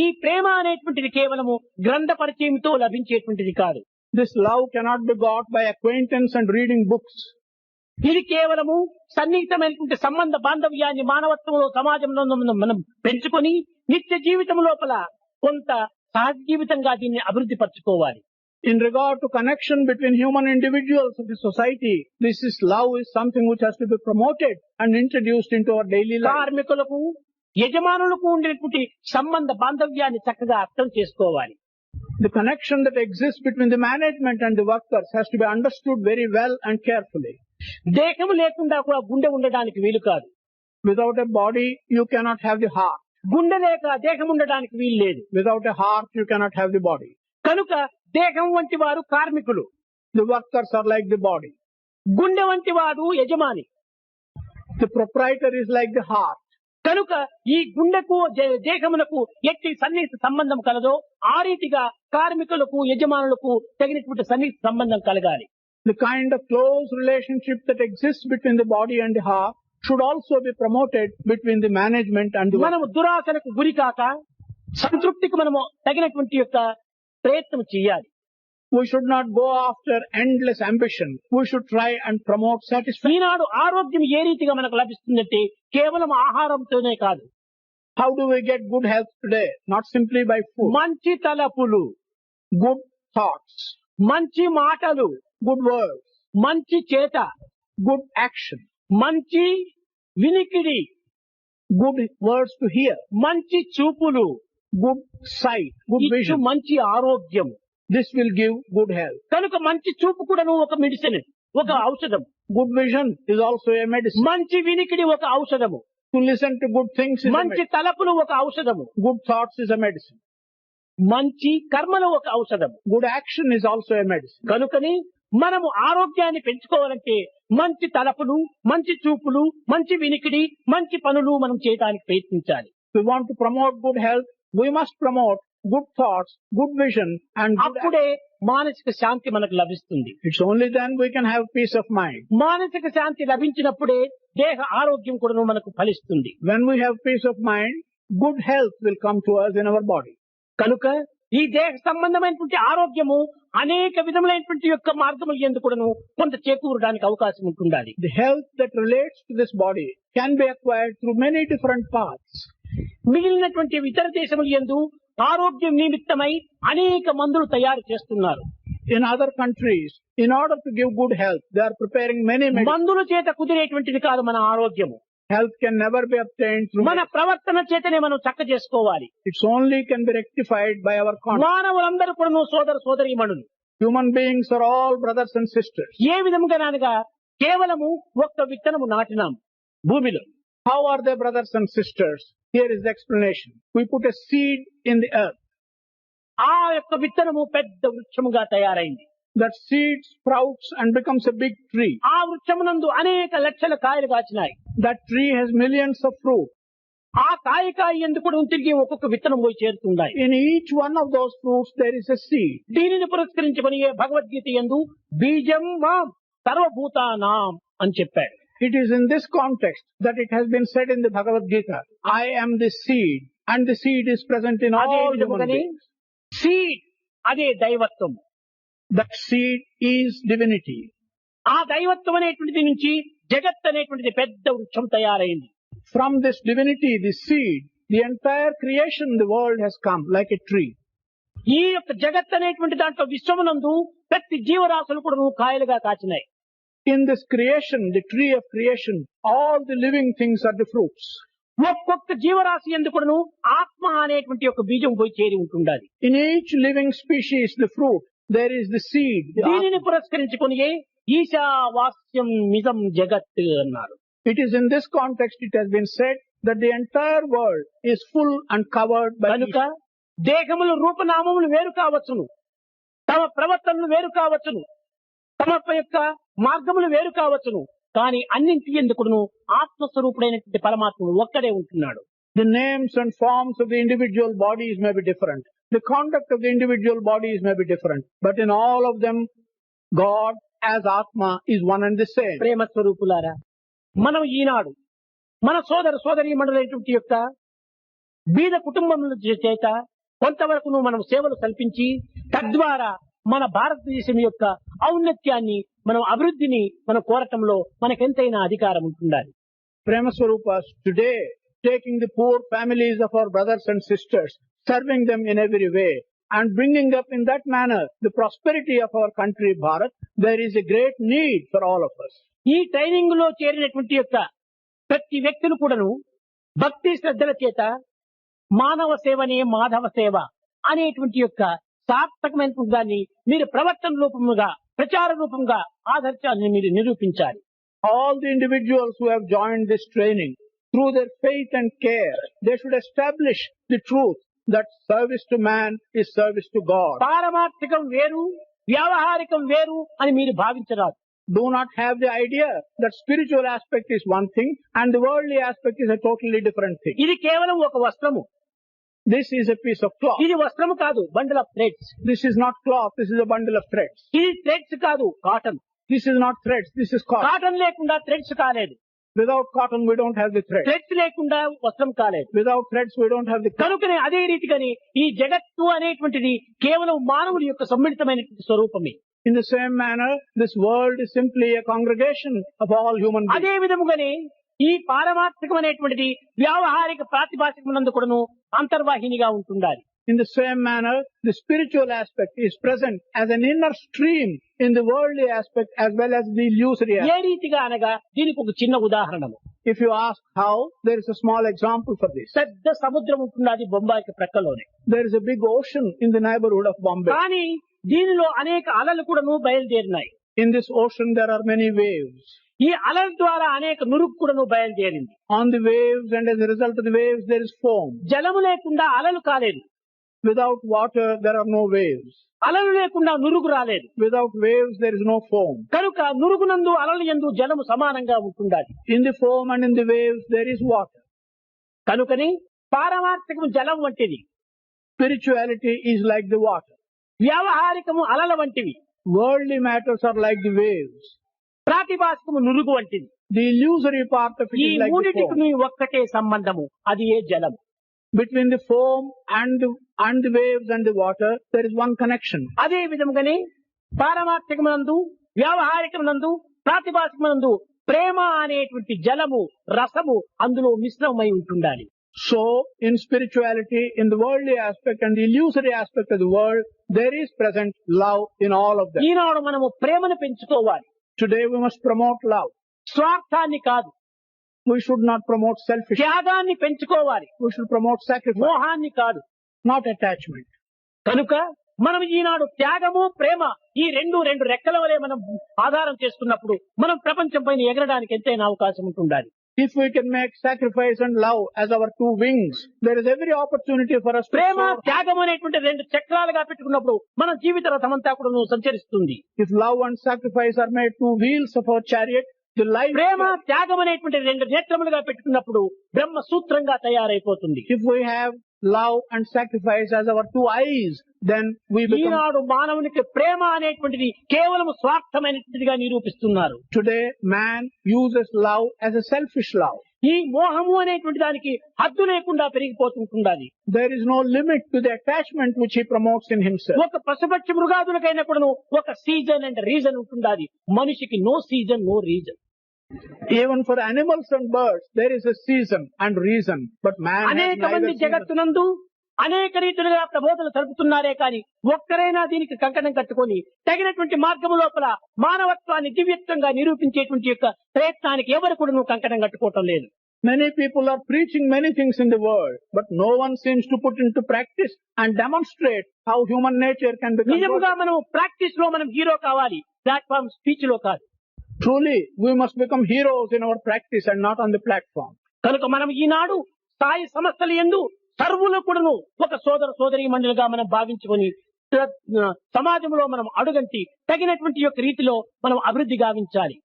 A: ఈ ప్రేమ అనేటువంటిది కేవలము గ్రంథ పరిచయంతో లభించేటువంటిది కాదు.
B: This love cannot be got by acquaintance and reading books.
A: ఇది కేవలము సన్నిహితమైనటువంటి సంబంధ బాంధవ్యాన్ని మానవత్వంలో సమాజంలో మనం పెంచుకొని నిత్య జీవితం లోపల కొంత సహజ జీవితంగా దీన్ని అభివృద్ధి పరచుకోవాలి.
B: In regard to connection between human individuals of the society, this is love is something which has to be promoted and introduced into our daily life.
A: కార్మికులకు యజమానులకు ఉండేటువంటి సంబంధ బాంధవ్యాన్ని చక్కగా అర్థం చేసుకోవాలి.
B: The connection that exists between the management and the workers has to be understood very well and carefully.
A: దేహము లేకుండా కూడా గుండె ఉండడానికి వీలు కాదు.
B: Without a body, you cannot have the heart.
A: గుండె లేక దేహం ఉండడానికి వీలు లేదు.
B: Without a heart, you cannot have the body.
A: కనుక దేహం వంటి వారు కార్మికులు.
B: The workers are like the body.
A: గుండె వంటి వాడు యజమాని.
B: The proprietor is like the heart.
A: కనుక ఈ గుండెకు దేహమునకు ఎట్టి సన్నిహిత సంబంధం కలదో ఆ రీతిగా కార్మికులకు యజమానులకు తగినటువంటి సన్నిహిత సంబంధం కలగాలి.
B: The kind of close relationship that exists between the body and the heart should also be promoted between the management and the
A: మనము దురాశలకు గురి కాక సంతృప్తికి మనము తగినటువంటి యొక్క ప్రయత్నం చేయాలి.
B: We should not go after endless ambition. We should try and promote satisfaction.
A: ఈనాడు ఆరోగ్యం ఏ రీతిగా మనకు లభిస్తుందంటే కేవలం ఆహారంతోనే కాదు.
B: How do we get good health today? Not simply by food.
A: మంచి తలపులు,
B: Good thoughts,
A: మంచి మాటలు,
B: good words,
A: మంచి చేత,
B: good action,
A: మంచి వినికిడి,
B: good words to hear,
A: మంచి చూపులు,
B: good sight, good
A: ఇచ్చు
B: vision.
A: మంచి ఆరోగ్యం.
B: This will give good health.
A: కనుక మంచి చూపు కూడాను ఒక మెడిసిన్, ఒక ఔషధం.
B: Good vision is also a medicine.
A: మంచి వినికిడి ఒక ఔషధము.
B: To listen to good things is a
A: మంచి
B: medicine.
A: తలపులు ఒక ఔషధము.
B: Good thoughts is a medicine.
A: మంచి కర్మలు ఒక ఔషధము.
B: Good action is also a medicine.
A: కనుకని మనము ఆరోగ్యాన్ని పెంచుకోవాలంటే మంచి తలపులు, మంచి చూపులు, మంచి వినికిడి, మంచి పనులు మనం చేయడానికి ప్రయత్నించాలి.
B: If we want to promote good health, we must promote good thoughts, good vision, and good action.
A: అప్పుడే మానసిక శాంతి మనకు లభిస్తుంది.
B: It's only then we can have peace of mind.
A: మానసిక శాంతి లభించినప్పుడే దేహ ఆరోగ్యం కూడా మనకు ఫలిస్తుంది.
B: When we have peace of mind, good health will come to us in our body.
A: కనుక ఈ దేహ సంబంధమైనటువంటి ఆరోగ్యము అనేక విధములైనటువంటి యొక్క మార్గముల యందు కూడాను కొంత చేకూరడానికి అవకాశం ఉంటుండాలి.
B: The health that relates to this body can be acquired through many different paths.
A: మిగిలినటువంటి ఇతర దేశముల యందు ఆరోగ్యం నిమిత్తమై అనేక మందులు తయారు చేస్తున్నారు.
B: In other countries, in order to give good health, they are preparing many medicines.
A: మందుల చేత కుదిరేటువంటిది కాదు మన ఆరోగ్యము.
B: Health can never be obtained through
A: మన
B: medicine.
A: ప్రవర్తన చేతనే మనం చక్క చేసుకోవాలి.
B: It's only can be rectified by our conduct.
A: మానవులందరూ కూడా సోదర సోదరీమణులు.
B: Human beings are all brothers and sisters.
A: ఏ విధముగానగా కేవలము ఒక్క విత్తనము నాటినాం భూమిలో.
B: How are they brothers and sisters? Here is the explanation. We put a seed in the earth.
A: ఆ యొక్క విత్తనము పెద్ద వృక్షముగా తయారైంది.
B: That seed sprouts and becomes a big tree.
A: ఆ వృక్షమునందు అనేక లక్షల కాయలు కాచినాయి.
B: That tree has millions of fruit.
A: ఆ కాయ ఎందుకు తిరిగి ఒక్కొక్క విత్తనం పోయి చేరుతున్నాయి.
B: In each one of those fruits there is a seed.
A: దీనిని పురస్కరించుకొని భగవద్గీత యందు బీజం మాం సర్వభూతానాం అని చెప్పాడు.
B: It is in this context that it has been said in the Bhagavad Gita, I am the seed, and the seed is present in all human beings.
A: Seed అదే దైవత్వం.
B: That seed is divinity.
A: ఆ దైవత్వం అనేటువంటిది నుంచి జగత్ అనేటువంటిది పెద్ద వృక్షం తయారైంది.
B: From this divinity, the seed, the entire creation, the world has come like a tree.
A: ఈ యొక్క జగత్ అనేటువంటి దాంట్లో విశ్వమునందు ప్రతి జీవరాశులు కూడా కాయలుగా కాచినాయి.
B: In this creation, the tree of creation, all the living things are the fruits.
A: ఒక్కొక్క జీవరాశి ఎందుకును ఆత్మ అనేటువంటి ఒక బీజం పోయి చేరి ఉంటుండాలి.
B: In each living species, the fruit, there is the seed.
A: దీనిని పురస్కరించుకొని ఈశావాస్యం నిజం జగత్ అన్నారు.
B: It is in this context it has been said that the entire world is full and covered by
A: కనుక దేహములు రూపనామములు వేరు కావచ్చును, తమ ప్రవర్తనలు వేరు కావచ్చును, తమ యొక్క మార్గములు వేరు కావచ్చును, కానీ అన్నింటి ఎందుకును ఆత్మస్వరూపుడైనటువంటి పరమాత్ముడు ఒక్కడే ఉంటున్నాడు.
B: The names and forms of the individual bodies may be different. The conduct of the individual bodies may be different. But in all of them, God as Atma is one and the same.
A: ప్రేమ స్వరూపులారా, మనం ఈనాడు మన సోదరీ మండలైనటువంటి యొక్క బీద కుటుంబముల చేత కొంతవరకు మనం సేవలు కల్పించి తద్వారా మన భారతదేశం యొక్క ఔన్నత్యాన్ని మనం అభివృద్ధిని మనం కోరటంలో మనకెంతైనా అధికారం ఉంటుండాలి.
B: Prema Swarupas, today taking the poor families of our brothers and sisters, serving them in every way and bringing up in that manner the prosperity of our country Bharat, there is a great need for all of us.
A: ఈ training లో చేరినటువంటి యొక్క ప్రతి వ్యక్తులు కూడాను భక్తి శ్రద్ధల చేత మానవ సేవనే మాధవ సేవ అనేటువంటి యొక్క సార్థకమైనటువంటి దాన్ని మీరు ప్రవర్తన రూపముగా ప్రచార రూపంగా ఆదర్శాన్ని మీరు నిరూపించాలి.
B: All the individuals who have joined this training, through their faith and care, they should establish the truth that service to man is service to God.
A: పారమార్థికం వేరు, వ్యావహారికం వేరు అని మీరు భావించరాదు.
B: Do not have the idea that spiritual aspect is one thing and the worldly aspect is a totally different thing.
A: ఇది కేవలం ఒక వస్త్రము.
B: This is a piece of cloth.
A: ఇది వస్త్రము కాదు, bundle of threads.
B: This is not cloth, this is a bundle of threads.
A: ఇది threads కాదు, cotton.
B: This is not threads, this is cotton.
A: Cotton లేకుండా థ్రెడ్స్ కాలేదు.
B: Without cotton we don't have the thread.
A: Threads లేకుండా వస్త్రం కాలేదు.
B: Without threads we don't have the cloth.
A: కనుకనే అదే రీతిగానే ఈ జగత్తు అనేటువంటిది కేవలం మానవుడి యొక్క సమ్మిళితమైనటువంటి స్వరూపమే.
B: In the same manner, this world is simply a congregation of all human beings.
A: అదే విధముగానే ఈ పారమార్థికం అనేటువంటిది వ్యావహారిక ప్రాతిభాషికమునందు కూడాను అంతర్వాహినిగా ఉంటుండాలి.
B: In the same manner, the spiritual aspect is present as an inner stream in the worldly aspect as well as the illusory
A: A
B: aspect.
A: రీతిగా అనగా దీనికి ఒక చిన్న ఉదాహరణము.
B: If you ask how, there is a small example for this.
A: పెద్ద సముద్రం ఉంటున్నది బొంబాయికి ప్రక్కలోనే.
B: There is a big ocean in the neighborhood of Bombay.
A: కానీ దీనిలో అనేక అలలు కూడాను బయలుదేరినాయి.
B: In this ocean there are many waves.
A: ఈ అలల ద్వారా అనేక నురుగు కూడాను బయలుదేరింది.
B: On the waves and as a result of the waves there is foam.
A: జలము లేకుండా అలలు కాలేదు.
B: Without water there are no waves.
A: అలలు లేకుండా నురుగు రాలేదు.
B: Without waves there is no foam.
A: కనుక నురుగునందు అలలు యందు జలము సమానంగా ఉంటుండాలి.
B: In the foam and in the waves there is water.
A: కనుకని పారమార్థికము జలం వంటిది.
B: Spirituality is like the water.
A: వ్యావహారికము అలల వంటివి.
B: Worldly matters are like the waves.
A: ప్రాతిభాషికము నురుగు వంటిది.
B: The illusory part of it
A: ఈ
B: is like the
A: మూడిటికి
B: foam.
A: ఒక్కటే సంబంధము, అది ఏ జలము.
B: Between the foam and the waves and the water, there is one connection.
A: అదే విధముగానే పారమార్థికమునందు వ్యావహారికమునందు ప్రాతిభాషికమునందు ప్రేమ అనేటువంటి జలము రసము అందులో మిశ్రమమై ఉంటుండాలి.
B: So, in spirituality, in the worldly aspect and the illusory aspect of the world, there is present love in all of them.
A: ఈనాడు మనము ప్రేమను పెంచుకోవాలి.
B: Today we must promote love.
A: స్వార్థాన్ని కాదు,
B: We should not promote selfishness.
A: త్యాగాన్ని పెంచుకోవాలి.
B: We should promote sacrifice,
A: మోహాన్ని కాదు.
B: not attachment.
A: కనుక మనం ఈనాడు త్యాగము ప్రేమ ఈ రెండు రెక్కల వలె మనం ఆధారం చేసుకున్నప్పుడు మనం ప్రపంచం పైన ఎగరడానికి ఎంతైనా అవకాశం ఉంటుండాలి.
B: If we can make sacrifice and love as our two wings, there is every opportunity for us to
A: Prema
B: soar.
A: త్యాగం అనేటువంటి రెండు చక్రాలుగా పెట్టుకున్నప్పుడు మన జీవిత రథమంతా కూడా సంచరిస్తుంది.
B: If love and sacrifice are made two wheels of our chariot, the life.
A: ప్రేమ త్యాగం అనేటువంటి రెండు నేత్రములుగా పెట్టుకున్నప్పుడు బ్రహ్మ సూత్రంగా తయారైపోతుంది.
B: If we have love and sacrifice as our two eyes, then we become.
A: ఈనాడు మానవునికి ప్రేమ అనేటువంటిది కేవలం స్వార్థమైనటువంటిదిగా నిరూపిస్తున్నారు.
B: Today, man uses love as a selfish love.
A: ఈ మోహము అనేటువంటి దానికి హద్దు లేకుండా పెరిగిపోతుంటుండాలి.
B: There is no limit to the attachment which he promotes in himself.
A: ఒక పశుపక్షి మృగాదులకైనా కూడా ఒక సీజన్ అండ్ రీజన్ ఉంటుండాలి. మనిషికి no season no reason.
B: Even for animals and birds, there is a season and reason, but man has
A: అనేక
B: neither
A: మంది
B: season.
A: జగత్తునందు అనేక రీతిలుగా ప్రబోధనలు జరుపుతున్నారే కానీ ఒక్కరైనా దీనికి కంకణం కట్టుకొని తగినటువంటి మార్గము లోపల మానవత్వాన్ని దివ్యత్వంగా నిరూపించేటువంటి యొక్క ప్రయత్నానికి ఎవరు కూడా కంకణం కట్టుకోవటం లేదు.
B: Many people are preaching many things in the world, but no one seems to put into practice and demonstrate how human nature can become.
A: నిజముగా మనం ప్రాక్టీస్ లో మనం హీరో కావాలి, ప్లాట్ఫామ్ స్పీచ్ లో కాదు.
B: Truly, we must become heroes in our practice and not on the platform.
A: కనుక మనం ఈనాడు స్థాయి సంస్థలు యందు సర్వులు కూడాను ఒక సోదర సోదరీ మండలిగా మనం భావించుకొని సమాజంలో మనం అడుగంటి తగినటువంటి యొక్క రీతిలో మనం అభివృద్ధి గావించాలి.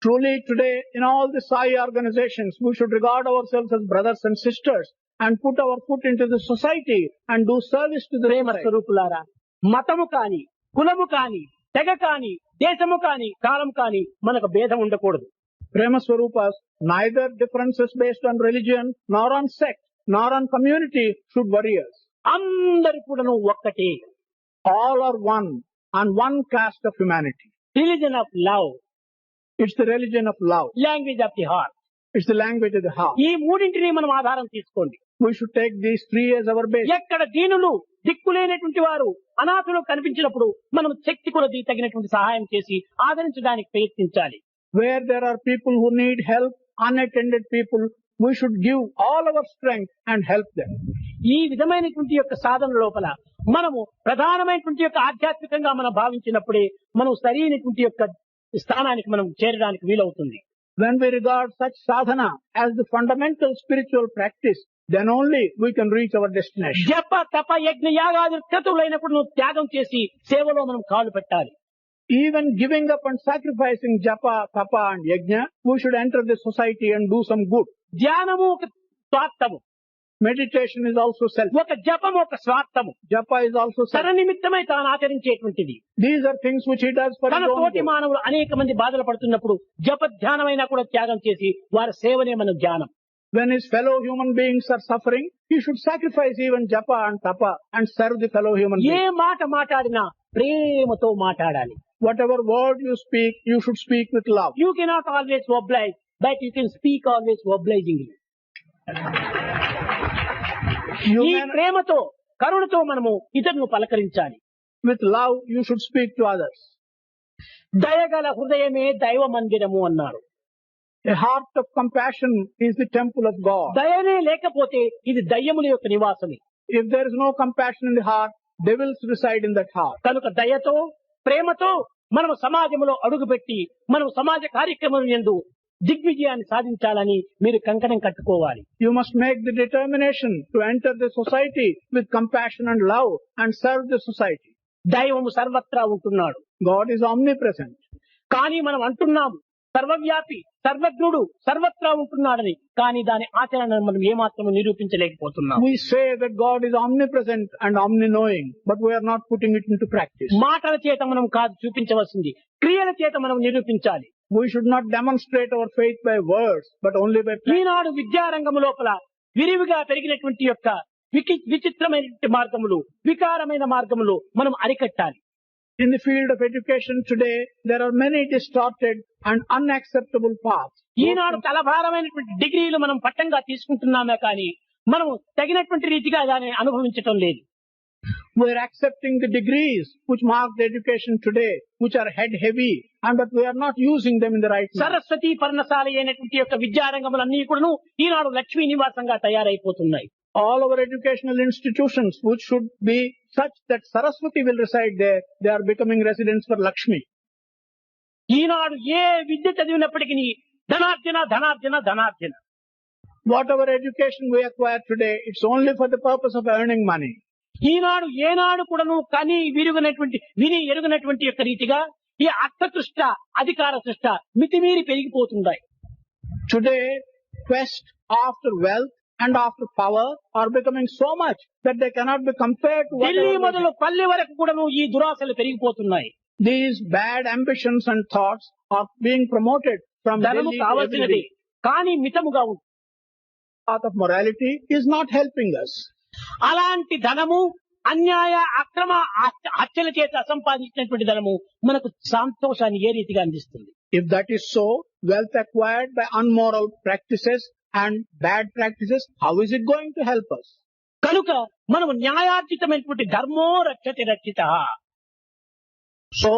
B: Truly, today in all the Sai organizations, we should regard ourselves as brothers and sisters and put our foot into the society and do service to the
A: Prema
B: society.
A: స్వరూపులారా, మతము కాని కులము కాని తెగ కాని దేశము కాని కాలం కాని మనకు భేదం ఉండకూడదు.
B: Prema Swarupas, neither differences based on religion, nor on sect, nor on community should worry us.
A: అందరు కూడాను ఒక్కటే.
B: All are one on one caste of humanity.
A: Religion of love,
B: It's the religion of love.
A: Language of the heart.
B: It's the language of the heart.
A: ఈ మూడింటిని మనం ఆధారం తీసుకోండి.
B: We should take these three as our base.
A: ఎక్కడ దీనులు దిక్కులేనటువంటి వారు అనాథులు కనిపించినప్పుడు మనం శక్తి కొలది తగినటువంటి సహాయం చేసి ఆదరించడానికి ప్రయత్నించాలి.
B: Where there are people who need help, unattended people, we should give all our strength and help them.
A: ఈ విధమైనటువంటి యొక్క సాధన లోపల మనము ప్రధానమైనటువంటి యొక్క ఆధ్యాత్మికంగా మనం భావించినప్పుడే మనం సరైనటువంటి యొక్క స్థానానికి మనం చేరడానికి వీలవుతుంది.
B: When we regard such sadhana as the fundamental spiritual practice, then only we can reach our destination.
A: జప తప యజ్ఞ యాగాది క్రతువులైనప్పుడు నువ్వు త్యాగం చేసి సేవలో మనం కాలు పెట్టాలి.
B: Even giving up and sacrificing japa, tapa and yajna, we should enter the society and do some good.
A: ధ్యానము ఒక స్వార్థము,
B: Meditation is also self.
A: ఒక జపము ఒక స్వార్థము.
B: Japa is also self.
A: తన నిమిత్తమై తాను ఆచరించేటువంటిది.
B: These are things which he does for
A: తన
B: his own
A: తోటి
B: good.
A: మానవులు అనేక మంది బాధలు పడుతున్నప్పుడు జప ధ్యానమైనా కూడా త్యాగం చేసి వారి సేవనే మన ధ్యానం.
B: When his fellow human beings are suffering, he should sacrifice even japa and tapa and serve the fellow human
A: A
B: beings.
A: మాట మాట్లాడినా ప్రేమతో మాట్లాడాలి.
B: Whatever word you speak, you should speak with love.
A: You cannot always oblige, but you can speak always obligingly.
B: You
A: ఈ
B: may-
A: ప్రేమతో కరుణతో మనము ఇతరులను పలకరించాలి.
B: with love, you should speak to others.
A: దయగల హృదయమే దైవ మందిరము అన్నారు.
B: A heart of compassion is the temple of God.
A: దయనే లేకపోతే ఇది దయ్యముల యొక్క నివాసమే.
B: If there is no compassion in the heart, devils reside in that heart.
A: కనుక దయతో ప్రేమతో మనం సమాజంలో అడుగుపెట్టి మనం సమాజ కార్యక్రమం యందు దిగ్విజయాన్ని సాధించాలని మీరు కంకణం కట్టుకోవాలి.
B: You must make the determination to enter the society with compassion and love and serve the society.
A: దైవము సర్వత్రా ఉంటున్నాడు.
B: God is omnipresent.
A: కానీ మనం అంటున్నాము సర్వవ్యాపి సర్వజ్ఞుడు సర్వత్రా ఉంటున్నాడని, కానీ దాని ఆచరణను మనం ఏమాత్రం నిరూపించలేకపోతున్నాం.
B: We say that God is omnipresent and omni-knowing, but we are not putting it into practice.
A: మాటల చేత మనం కాదు చూపించవలసింది, క్రియల చేత మనం నిరూపించాలి.
B: We should not demonstrate our faith by words, but only by practice.
A: ఈనాడు విద్యారంగం లోపల విరివిగా పెరిగినటువంటి యొక్క విచిత్రమైన మార్గములు వికారమైన మార్గములు మనం అరికట్టాలి.
B: In the field of education today, there are many distorted and unacceptable paths.
A: ఈనాడు తలభారమైనటువంటి డిగ్రీలు మనం పట్టంగా తీసుకుంటున్నామే కానీ మనం తగినటువంటి రీతిగా దాన్ని అనుభవించటం లేదు.
B: We are accepting the degrees which mark the education today, which are head heavy, and but we are not using them in the right manner.
A: Saraswati పర్ణశాల అయినటువంటి యొక్క విద్యారంగములన్నీ కూడాను ఈనాడు Lakshmi నివాసంగా తయారైపోతున్నాయి.
B: All our educational institutions, which should be such that Saraswati will reside there, they are becoming residents for Lakshmi.
A: ఈనాడు ఏ విద్య చదివినప్పటికీ ధనార్జన ధనార్జన ధనార్జన.
B: Whatever education we acquire today, it's only for the purpose of earning money.
A: ఈనాడు ఏనాడు కూడాను విని ఎరుగనటువంటి యొక్క రీతిగా ఈ అర్థతృష్ట అధికార తృష్ట మితిమీరి పెరిగిపోతున్నాయి.
B: Today, quest after wealth and after power are becoming so much that they cannot be compared to
A: Delhi
B: whatever
A: మొదలు పల్లె వరకు కూడాను ఈ దురాశలు పెరిగిపోతున్నాయి.
B: these bad ambitions and thoughts are being promoted from
A: ధనము
B: Delhi to
A: కావలసినది
B: everybody.
A: కానీ మితముగా ఉంది.
B: Path of morality is not helping us.
A: అలాంటి ధనము అన్యాయ అక్రమ హత్యల చేత సంపాదించినటువంటి ధనము మనకు సంతోషాన్ని ఏ రీతిగా అందిస్తుంది?
B: If that is so, wealth acquired by unmoral practices and bad practices, how is it going to help us?
A: కనుక మనము న్యాయార్జితమైనటువంటి ధర్మో రక్షతి రక్షిత.
B: So,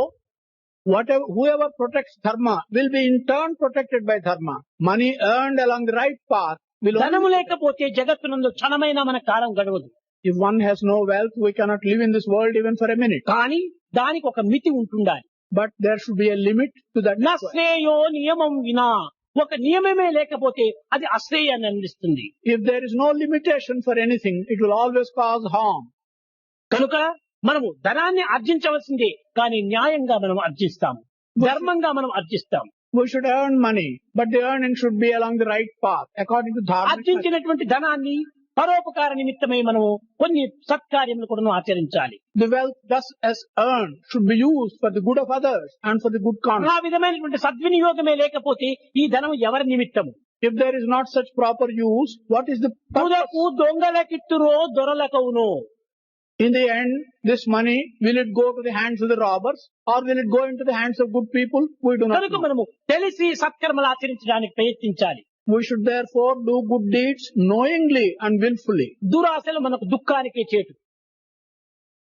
B: whoever protects dharma will be in turn protected by dharma. Money earned along the right path will
A: ధనము
B: only...
A: లేకపోతే జగత్తునందు క్షణమైన మన కాలం గడవదు.
B: If one has no wealth, we cannot live in this world even for a minute.
A: కానీ దానికి ఒక మితి ఉంటుండాలి.
B: But there should be a limit to that.
A: నశ్రేయో నియమం వినా, ఒక నియమమే లేకపోతే అది అశ్రేయాన్ని అందిస్తుంది.
B: If there is no limitation for anything, it will always cause harm.
A: కనుక మనము ధనాన్ని ఆర్జించవలసిందే, కానీ న్యాయంగా మనం ఆర్జిస్తాము, ధర్మంగా మనం ఆర్జిస్తాము.
B: We should earn money, but the earning should be along the right path, according to dharma.
A: ఆర్జించినటువంటి ధనాన్ని పరోపకార నిమిత్తమై మనము కొన్ని సత్కార్యములు కూడా ఆచరించాలి.
B: The wealth thus as earned should be used for the good of others and for the good
A: ఆ
B: conduct.
A: విధమైనటువంటి సద్వినియోగమే లేకపోతే ఈ ధనం ఎవరి నిమిత్తము?
B: If there is not such proper use, what is the purpose?
A: తుదకు దొంగలకిత్తురో దొరలకవునో.
B: In the end, this money, will it go to the hands of the robbers or will it go into the hands of good people? We do not
A: కనుక
B: know.
A: మనము తెలిసి సత్కర్మలు ఆచరించడానికి ప్రయత్నించాలి.
B: We should therefore do good deeds knowingly and willfully.
A: దురాశలు మనకు దుఃఖానికే చేటు.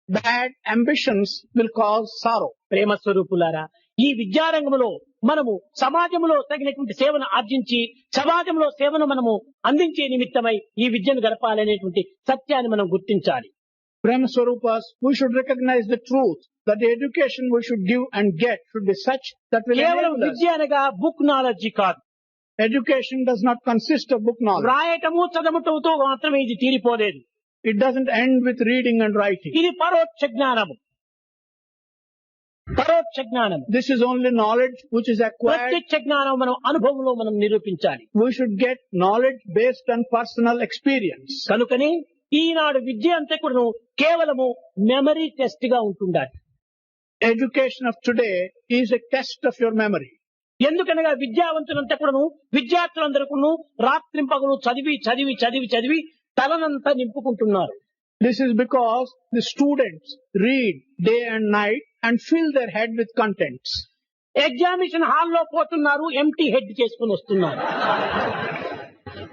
B: Bad ambitions will cause sorrow.
A: ప్రేమ స్వరూపులారా, ఈ విద్యారంగంలో మనము సమాజంలో తగినటువంటి సేవను ఆర్జించి సమాజంలో సేవను మనము అందించే నిమిత్తమై ఈ విద్యను గడపాలనేటువంటి సత్యాన్ని మనం గుర్తించాలి.
B: Prema Swarupas, we should recognize the truth that the education we should give and get should be such that will
A: కేవలం
B: enable us.
A: విద్య అనగా బుక్ నాలెడ్జి కాదు.
B: Education does not consist of book knowledge.
A: రాయటము చదవటంతో మాత్రమే ఇది తీరిపోలేదు.
B: It doesn't end with reading and writing.
A: ఇది పరోక్ష జ్ఞానము. పరోక్ష జ్ఞానము.
B: This is only knowledge which is acquired.
A: ప్రత్యక్ష జ్ఞానం మనం అనుభవంలో మనం నిరూపించాలి.
B: We should get knowledge based on personal experience.
A: కనుకనే ఈనాడు విద్య అంతా కూడా కేవలము మెమరీ టెస్ట్ గా ఉంటుండాలి.
B: Education of today is a test of your memory.
A: ఎందుకనగా విద్యావంతులంతా కూడాను విద్యార్థులందరూ కూడాను రాత్రింపగలు చదివి చదివి చదివి చదివి తలనంతా నింపుకుంటున్నారు.
B: This is because the students read day and night and fill their head with contents.
A: Examination హాల్లో పోతున్నారు, ఎంటీ హెడ్ చేసుకుని వస్తున్నారు.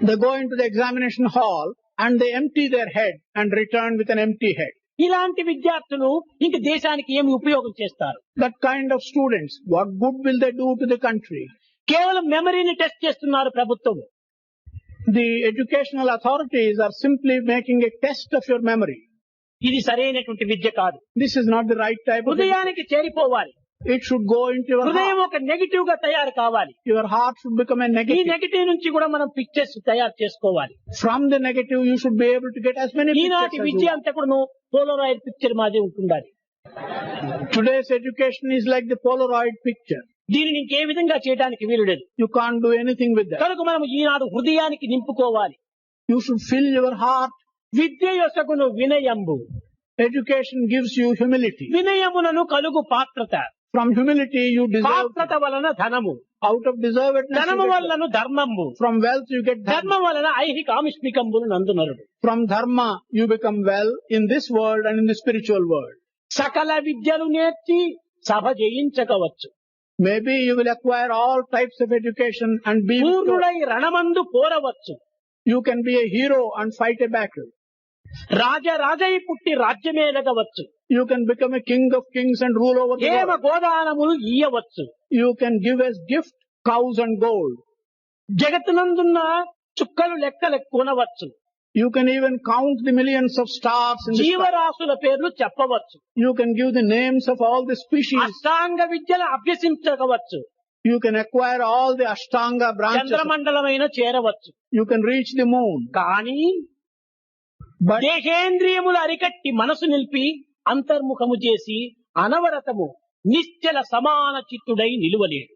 B: They go into the examination hall and they empty their head and return with an empty head.
A: ఇలాంటి విద్యార్థులు ఇంక దేశానికి ఏమి ఉపయోగం చేస్తారు?
B: That kind of students, what good will they do to the country?
A: కేవలం మెమరీని టెస్ట్ చేస్తున్నారు ప్రభుత్వం.
B: The educational authorities are simply making a test of your memory.
A: ఇది సరైనటువంటి విద్య కాదు.
B: This is not the right type of education.
A: హృదయానికి చేరిపోవాలి.
B: It should go into your
A: హృదయం
B: heart.
A: ఒక నెగిటివ్ గా తయారు కావాలి.
B: Your heart should become a
A: ఈ
B: negative.
A: నెగిటివ్ నుంచి కూడా మనం పిక్చర్స్ తయారు చేసుకోవాలి.
B: From the negative, you should be able to get as many
A: ఈనాటి
B: pictures as you
A: Vidya
B: want.
A: అంతా కూడా పోలరాయిడ్ పిక్చర్ మాది ఉంటుండాలి.
B: Today's education is like the Polaroid picture.
A: దీనిని ఇంకే విధంగా చేయడానికి వీలు లేదు.
B: You can't do anything with that.
A: కనుక మనం ఈనాడు హృదయానికి నింపుకోవాలి.
B: You should fill your heart.
A: Vidya యొసగును వినయంబు.
B: Education gives you humility.
A: వినయమునను కలుగు పాత్రత.
B: From humility, you deserve.
A: పాత్రత వలన ధనము.
B: Out of deservedness,
A: ధనము
B: you get
A: వలన ధర్మంబు.
B: from wealth you get dharma.
A: ధర్మం వలన ఐహిక ఆమిష్మికంబులు నందునరుడు.
B: From dharma, you become well in this world and in the spiritual world.
A: సకల విద్యలు నేర్చి సభ జయించకవచ్చు.
B: Maybe you will acquire all types of education and be victorious.
A: పూర్ణుడై రణమందు పోరవచ్చు.
B: You can be a hero and fight a battle.
A: రాజరాజై పుట్టి రాజ్యమేలగవచ్చు.
B: You can become a king of kings and rule over the
A: ఏమ
B: world.
A: గోదానములు ఇయ్యవచ్చు.
B: You can give as gift cows and gold.
A: జగత్తునందున్న చుక్కలు లెక్కలు కొనవచ్చు.
B: You can even count the millions of stars in the sky.
A: జీవరాశుల పేర్లు చెప్పవచ్చు.
B: You can give the names of all the species.
A: అష్టాంగ విద్యలు అభ్యసించవచ్చు.
B: You can acquire all the Ashtanga branches.
A: చంద్రమండలమైన చేరవచ్చు.
B: You can reach the moon.
A: కానీ
B: But
A: దేహేంద్రియములు అరికట్టి మనసు నిలిపి అంతర్ముఖము చేసి అనవరతము నిశ్చల సమాన చిత్తుడై నిలువలేడు.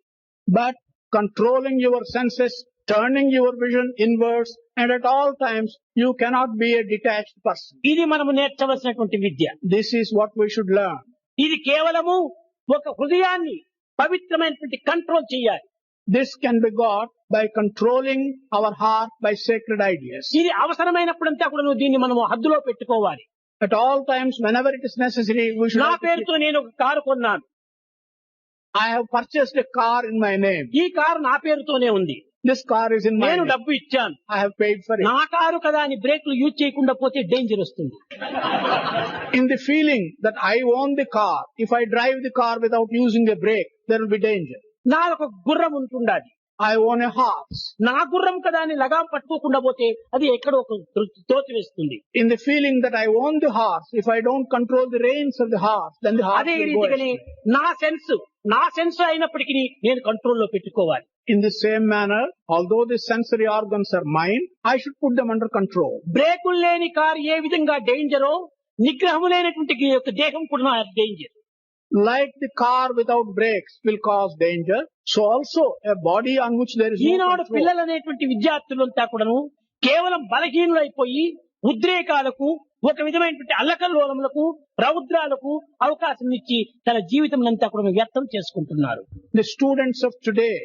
B: But controlling your senses, turning your vision inwards, and at all times you cannot be a detached person.
A: ఇది మనము నేర్చవలసినటువంటి విద్య.
B: This is what we should learn.
A: ఇది కేవలము ఒక హృదయాన్ని పవిత్రమైనటువంటి కంట్రోల్ చేయాలి.
B: This can be got by controlling our heart by sacred ideas.
A: ఇది అవసరమైనప్పుడంతా కూడా దీన్ని మనము హద్దులో పెట్టుకోవాలి.
B: At all times, whenever it is necessary, we should.
A: నా పేరుతో నేను ఒక కారు కొన్నాను.
B: I have purchased a car in my name.
A: ఈ కారు నా పేరుతోనే ఉంది.
B: This car is in my
A: నేను
B: name.
A: డబ్బు ఇచ్చాను.
B: I have paid for it.
A: నా కారు కదా అని బ్రేక్లు యూజ్ చేయకుండా పోతే డేంజర్ వస్తుంది.
B: In the feeling that I own the car, if I drive the car without using a brake, there will be danger.
A: నా ఒక గుర్రం ఉంటుండాలి.
B: I own a horse.
A: నా గుర్రం కదా అని లగాం పట్టుకోకుండా పోతే అది ఎక్కడో ఒక తోచివేస్తుంది.
B: In the feeling that I own the horse, if I don't control the reins of the horse, then the horse
A: అదే
B: will go
A: రీతిగానే
B: astray.
A: నా సెన్స్ అయినప్పటికీ నేను కంట్రోల్లో పెట్టుకోవాలి.
B: In the same manner, although the sensory organs are mine, I should put them under control.
A: బ్రేకులు లేని car ఏ విధంగా డేంజరో, నిగ్రహం లేనటువంటి యొక్క దేహం కూడా danger.
B: Like the car without brakes will cause danger, so also a body on which there is no
A: Eenadu
B: control.
A: పిల్లలు అనేటువంటి విద్యార్థులంతా కూడాను కేవలం బలహీనులైపోయి ఉద్రేకాలకు, ఒక విధమైనటువంటి అల్లకల్లోలములకు, రౌద్రాలకు అవకాశం ఇచ్చి తన జీవితం అంతా కూడా వ్యర్థం చేసుకుంటున్నారు.
B: The students of today,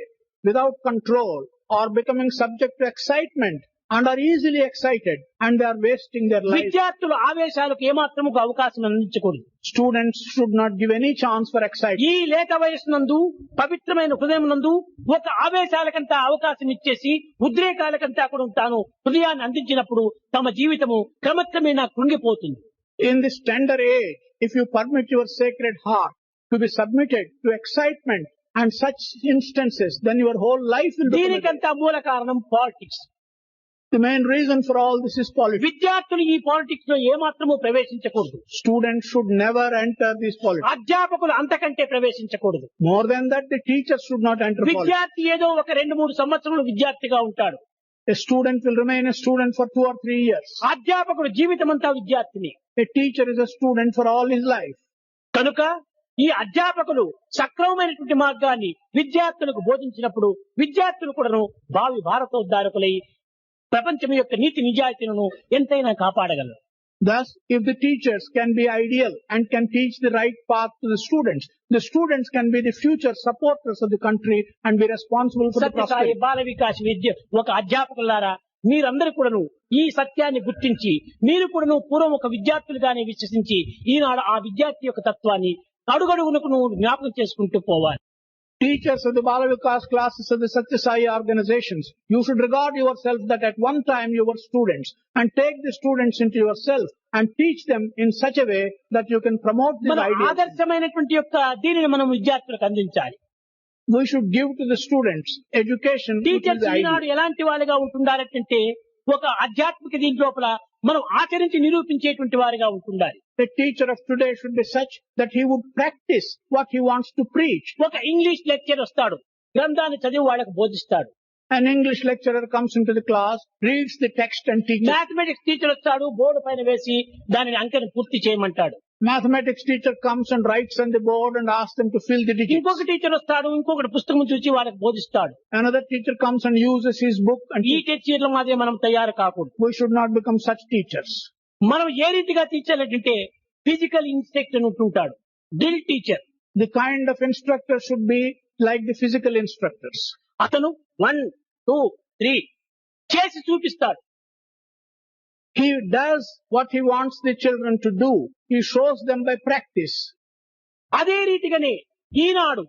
B: without control, are becoming subject to excitement and are easily excited, and they are wasting their life.
A: విద్యార్థులు ఆవేశాలకు ఏమాత్రము అవకాశం అందించకూడదు.
B: Students should not give any chance for excitement.
A: ఈ లేత వయస్సు నందు, పవిత్రమైన హృదయం నందు ఒక ఆవేశాలకంతా అవకాశం ఇచ్చేసి ఉద్రేకాలకంతా కూడా తాను హృదయాన్ని అందించినప్పుడు తమ జీవితము క్రమక్రమేణా కృంగిపోతుంది.
B: In this tender age, if you permit your sacred heart to be submitted to excitement and such instances, then your whole life will become.
A: దీనికంతా మూల కారణం politics.
B: The main reason for all this is politics.
A: విద్యార్థులు ఈ politics లో ఏమాత్రము ప్రవేశించకూడదు.
B: Students should never enter these politics.
A: అధ్యాపకులు అంతకంటే ప్రవేశించకూడదు.
B: More than that, the teachers should not enter politics.
A: విద్యార్థి ఏదో ఒక 2-3 సంవత్సరాలు విద్యార్థిగా ఉంటాడు.
B: A student will remain a student for 2 or 3 years.
A: అధ్యాపకుడు జీవితమంతా విద్యార్థిని.
B: A teacher is a student for all his life.
A: కనుక ఈ అధ్యాపకులు సక్రమమైనటువంటి మార్గాన్ని విద్యార్థులకు బోధించినప్పుడు విద్యార్థులు కూడాను భావి భారతోద్ధారకులై ప్రపంచం యొక్క నీతి నిజాయితీలను ఎంతైనా కాపాడగలరు.
B: Thus, if the teachers can be ideal and can teach the right path to the students can be the future supporters of the country and be responsible for the
A: Satya Sai
B: prosperity.
A: Bala Vikas విద్య ఒక అధ్యాపకులారా మీరందరూ కూడాను ఈ సత్యాన్ని గుర్తించి మీరు కూడాను పూర్వం ఒక విద్యార్థులుగానే విశ్వసించి ఈనాడు ఆ విద్యార్థి యొక్క తత్వాన్ని అడుగడుగునకు జ్ఞాపకం చేసుకుంటూ పోవాలి.
B: Teachers of the Bala Vikas classes of the Sathya Sai organizations, you should regard yourself that at one time you were students and take the students into yourself and teach them in such a way that you can promote the
A: మన
B: ideas.
A: ఆదర్శమైనటువంటి యొక్క దీనిని మనం విద్యార్థులకు అందించాలి.
B: We should give to the students education which is
A: teachers
B: the
A: Eenadu
B: ideal.
A: ఎలాంటి వాళ్ళుగా ఉంటుండాలంటే ఒక ఆధ్యాత్మిక దీని లోపల మనం ఆచరించి నిరూపించేటువంటి వారిగా ఉంటుండాలి.
B: The teacher of today should be such that he would practice what he wants to preach.
A: ఒక ఇంగ్లీష్ లెక్చర్ వస్తాడు, గ్రంథాన్ని చదివి వాళ్ళకు బోధిస్తాడు.
B: An English lecturer comes into the class, reads the text and teaches.
A: Mathematics teacher వస్తాడు, board పైన వేసి దానిని అంకెను పూర్తి చేయమంటాడు.
B: Mathematics teacher comes and writes on the board and asks them to fill the digits.
A: ఇంకొక టీచర్ వస్తాడు, ఇంకొకటి పుస్తకం చూసి వాళ్ళకి బోధిస్తాడు.
B: Another teacher comes and uses his book and
A: ఈ టీచర్ల మాదిరి మనం తయారు కాకూడదు.
B: we should not become such teachers.
A: మనం ఏ రీతిగా తీర్చాలంటే ఫిజికల్ ఇన్స్ట్రక్టర్ ఉంటుంటాడు, drill teacher.
B: The kind of instructor should be like the physical instructors.
A: అతను 1, 2, 3 చేసి చూపిస్తాడు.
B: He does what he wants the children to do. He shows them by practice.
A: అదే రీతిగానే ఈనాడు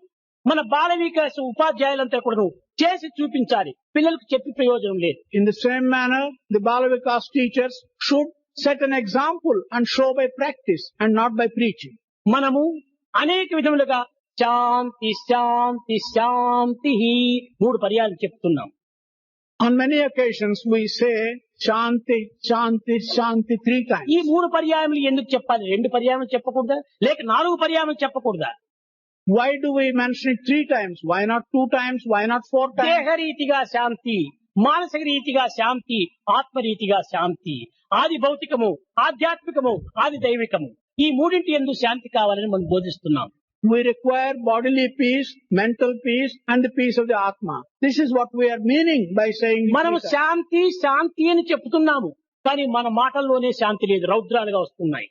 A: మన బాల వికాస ఉపాధ్యాయులంతా కూడా చేసి చూపించాలి, పిల్లలకు చెప్పి ప్రయోజనం లేదు.
B: In the same manner, the Bala Vikas teachers should set an example and show by practice and not by preaching.
A: మనము అనేక విధములుగా శాంతి శాంతి శాంతి 3 పర్యాలు చెప్తున్నాం.
B: On many occasions we say Shanti, Shanti, Shanti 3 times.
A: ఈ 3 పర్యాయములు ఎందుకు చెప్పాలి? 2 పర్యాయములు చెప్పకూడదా, లేక 4 పర్యాయములు చెప్పకూడదా?
B: Why do we mention it 3 times? Why not 2 times? Why not 4 times?
A: దేహరీతిగా శాంతి, మానసిక రీతిగా శాంతి, ఆత్మరీతిగా శాంతి. ఆది భౌతికము, ఆధ్యాత్మికము, ఆది దైవికము. ఈ 3 యందు శాంతి కావాలని మనం బోధిస్తున్నాం.
B: We require bodily peace, mental peace, and the peace of the Atma. This is what we are meaning by saying
A: మనము
B: Gita.
A: శాంతి శాంతి అని చెప్తున్నాము, కానీ మన మాటల్లోనే శాంతి లేదు, రౌద్రాలుగా వస్తున్నాయి.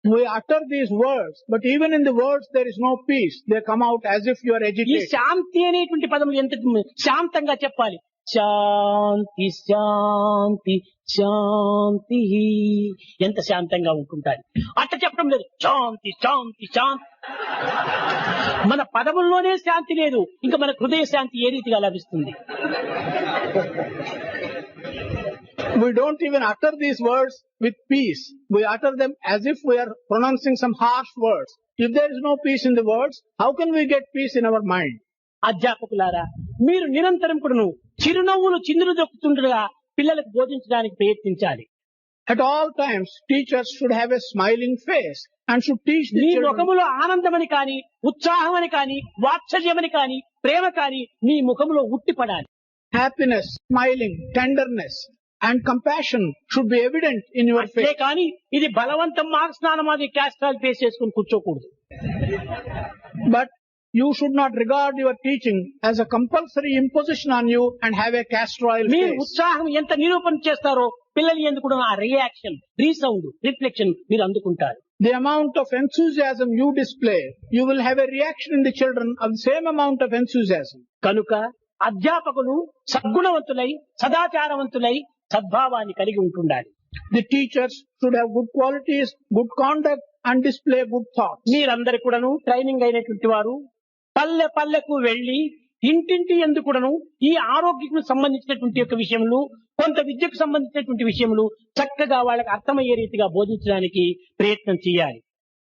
B: We utter these words, but even in the words there is no peace. They come out as if you are
A: ఈ
B: agitated.
A: శాంతి అనేటువంటి పదములు ఎంత శాంతంగా చెప్పాలి. శాంతి శాంతి శాంతి, ఎంత శాంతంగా ఉంటుంటారు. అట్ట చెప్పడం లేదు, శాంతి శాంతి శాంతి. మన పదముల్లోనే శాంతి లేదు, ఇంకా మన హృదయ శాంతి ఏ రీతిగా లభిస్తుంది?
B: We don't even utter these words with peace. We utter them as if we are pronouncing some harsh words. If there is no peace in the words, how can we get peace in our mind?
A: అధ్యాపకులారా, మీరు నిరంతరం కూడాను చిరునవ్వులు చిందులు దొక్కుతుండగా పిల్లలకు బోధించడానికి ప్రయత్నించాలి.
B: At all times, teachers should have a smiling face and should teach the
A: నీ
B: children.
A: ముఖములో ఆనందమని కాని, ఉత్సాహమని కాని, వాత్సల్యమని కాని, ప్రేమ కాని నీ ముఖములో ఉట్టిపడాలి.
B: Happiness, smiling, tenderness, and compassion should be evident in your
A: అట్లే
B: face.
A: కాని ఇది బలవంతం మార్క్స్ స్నానం అది క్యాస్ట్రాల్ ఫేస్ చేసుకుని కూర్చోకూడదు.
B: But you should not regard your teaching as a compulsory imposition on you and have a castor oil
A: మీరు
B: face.
A: ఉత్సాహం ఎంత నిరూపణ చేస్తారో పిల్లలు ఎందుకు ఆ రియాక్షన్, రీసౌండ్, రిఫ్లెక్షన్ మీరు అందుకుంటారు.
B: The amount of enthusiasm you display, you will have a reaction in the children of the same amount of enthusiasm.
A: కనుక అధ్యాపకులు సద్గుణవంతులై, సదాచారవంతులై, సద్భావాన్ని కలిగి ఉంటుండాలి.
B: The teachers should have good qualities, good conduct, and display good thoughts.
A: మీరందరూ కూడాను training అయినటువంటి వారు పల్లె పల్లెకు వెళ్లి ఇంటింటి ఎందుకు కూడాను ఈ ఆరోగ్యకు సంబంధించినటువంటి యొక్క విషయములు, కొంత విద్యకు సంబంధించినటువంటి విషయములు చక్కగా వాళ్ళకి అర్థమయ్యే రీతిగా బోధించడానికి ప్రయత్నం చేయాలి.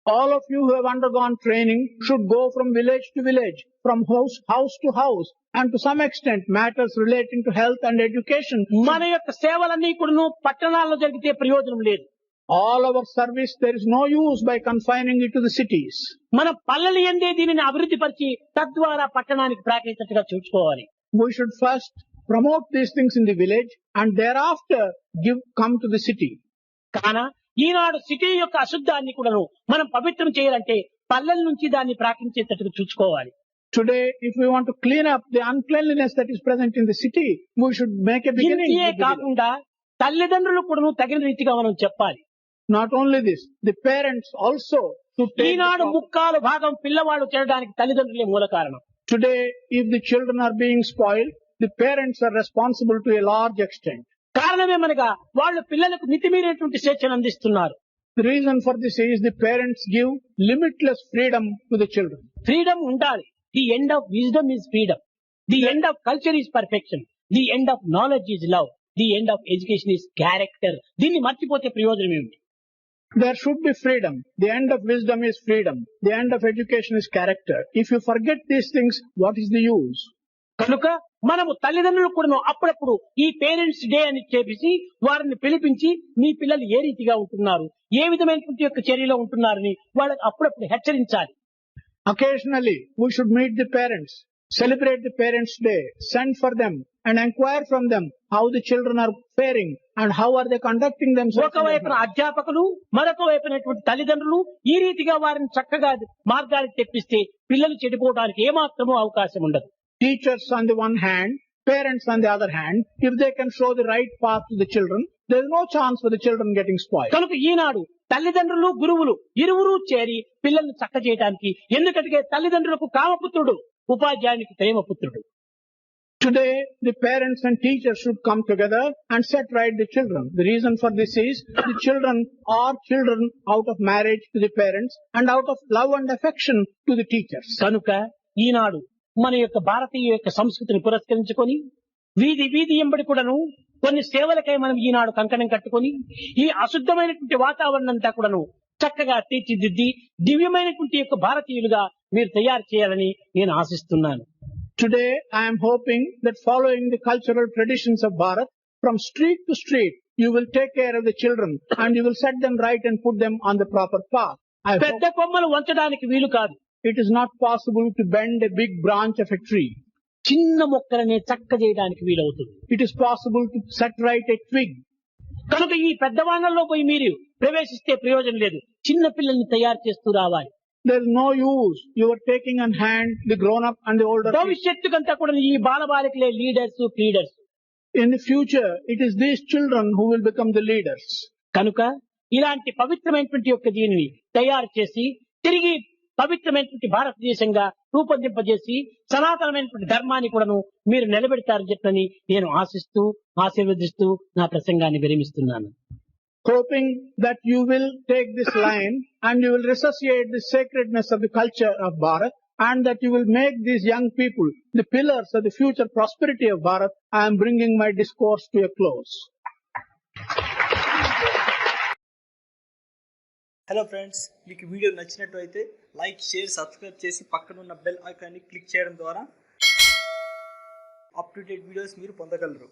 B: All of you who have undergone training should go from village to village, from house to house, and to some extent matters relating to health and education.
A: మన యొక్క సేవలన్నీ కూడాను పట్టణాల్లో జరిగితే ప్రయోజనం లేదు.
B: All our service, there is no use by confining it to the cities.
A: మన పల్లెలు ఎందే దీనిని అభివృద్ధి పరిచి తద్వారా పట్టణానికి ప్రాకేటట్టుగా చూసుకోవాలి.
B: We should first promote these things in the village and thereafter come to the city.
A: కాన ఈనాడు సిటీ యొక్క అశుద్ధాన్ని కూడాను మనం పవిత్రం చేయాలంటే పల్లెల నుంచి దాన్ని ప్రాకించేటట్టుగా చూసుకోవాలి.
B: Today, if we want to clean up the uncleanliness that is present in the city, we should make a beginning.
A: ఇంతే
B: with the village.
A: కాకుండా తల్లిదండ్రులు కూడాను తగిన రీతిగా మనం చెప్పాలి.
B: Not only this, the parents also should take the
A: Eenadu
B: proper-
A: ముక్కాలు భాగం పిల్లవాడు చేయడానికి తల్లిదండ్రులే మూల కారణం.
B: Today, if the children are being spoiled, the parents are responsible to a large extent.
A: కారణమేమనగా వాళ్ళు పిల్లలకు మితిమీరినటువంటి స్వేచ్ఛను అందిస్తున్నారు.
B: The reason for this is the parents give limitless freedom to the children.
A: Freedom ఉండాలి. The end of wisdom is freedom. The end of culture is perfection. The end of knowledge is love. The end of education is character. దీన్ని మర్చిపోతే ప్రయోజనం ఏమిటి?
B: There should be freedom. The end of wisdom is freedom. The end of education is character. If you forget these things, what is the use?
A: కనుక మనము తల్లిదండ్రులు కూడా అప్పుడప్పుడు ఈ పేరెంట్స్ డే అని చెప్పేసి వారిని పిలిపించి మీ పిల్లలు ఏ రీతిగా ఉంటున్నారు, ఏ విధమైనటువంటి యొక్క చర్యలో ఉంటున్నారని వాళ్ళకి అప్పుడప్పుడు హెచ్చరించాలి.
B: Occasionally, we should meet the parents, celebrate the parents' day, send for them and inquire from them how the children are faring and how are they conducting themselves.
A: ఒకవైపున అధ్యాపకులు, మరొక వైపునటువంటి తల్లిదండ్రులు ఈ రీతిగా వారిని చక్కగా మార్గానికి తెప్పిస్తే పిల్లలు చెడిపోవడానికి ఏమాత్రమూ అవకాశం ఉండదు.
B: Teachers on the one hand, parents on the other hand, if they can show the right path to the children, there is no chance for the children getting spoiled.
A: కనుక ఈనాడు తల్లిదండ్రులు, గురువులు ఇరువురు చేరి పిల్లల్ని చక్క చేయడానికి, ఎందుకంటే తల్లిదండ్రులకు కామపుత్రుడు, ఉపాధ్యాయునికి ప్రేమపుత్రుడు.
B: Today, the parents and teachers should come together and set right the children. The reason for this is the children are children out of marriage to the parents and out of love and affection to the teachers.
A: కనుక ఈనాడు మన యొక్క భారతీయ యొక్క సంస్కృతిని పురస్కరించుకొని వీధి వీధి ఎంబడి కూడాను కొన్ని సేవలకై మనం ఈనాడు కంకణం కట్టుకొని ఈ అశుద్ధమైనటువంటి వాతావరణం అంతా కూడాను చక్కగా తీర్చిదిద్ది దివ్యమైనటువంటి యొక్క భారతీయులుగా మీరు తయారు చేయాలని నేను ఆశిస్తున్నాను.
B: Today, I am hoping that following the cultural traditions of Bharat, from street to street, you will take care of the children and you will set them right and put them on the proper path.
A: పెద్ద కొమ్మలు వంచడానికి వీలు కాదు.
B: It is not possible to bend a big branch of a tree.
A: చిన్న మొక్కలనే చక్క చేయడానికి వీలవుతుంది.
B: It is possible to set right a twig.
A: కనుక ఈ పెద్ద వానల్లో పోయి మీరు ప్రవేశిస్తే ప్రయోజనం లేదు. చిన్న పిల్లల్ని తయారు చేస్తూ రావాలి.
B: There is no use. You are taking on hand the grown up and the older people.
A: భవిష్యత్తుకంతా కూడా ఈ బాలబాలికలే leaders leaders.
B: In the future, it is these children who will become the leaders.
A: కనుక ఇలాంటి పవిత్రమైనటువంటి యొక్క దీనిని తయారు చేసి తిరిగి పవిత్రమైనటువంటి భారతదేశంగా రూపొందింపజేసి సనాతనమైనటువంటి ధర్మాన్ని కూడాను మీరు నిలబెడతారని చెప్పని నేను ఆశిస్తూ ఆశీర్వదిస్తూ నా ప్రసంగాన్ని విరమిస్తున్నాను.
B: Hoping that you will take this line and you will resuscitate the sacredness of the culture of Bharat and that you will make these young people the pillars of the future prosperity of Bharat, I am bringing my discourse to a close.
C: Hello friends, మీకు video నచ్చినట్లయితే like, share, subscribe చేసి పక్కనున్న bell ఐకాన్ని click చేయడం ద్వారా up to date videos మీరు పొందగలరు.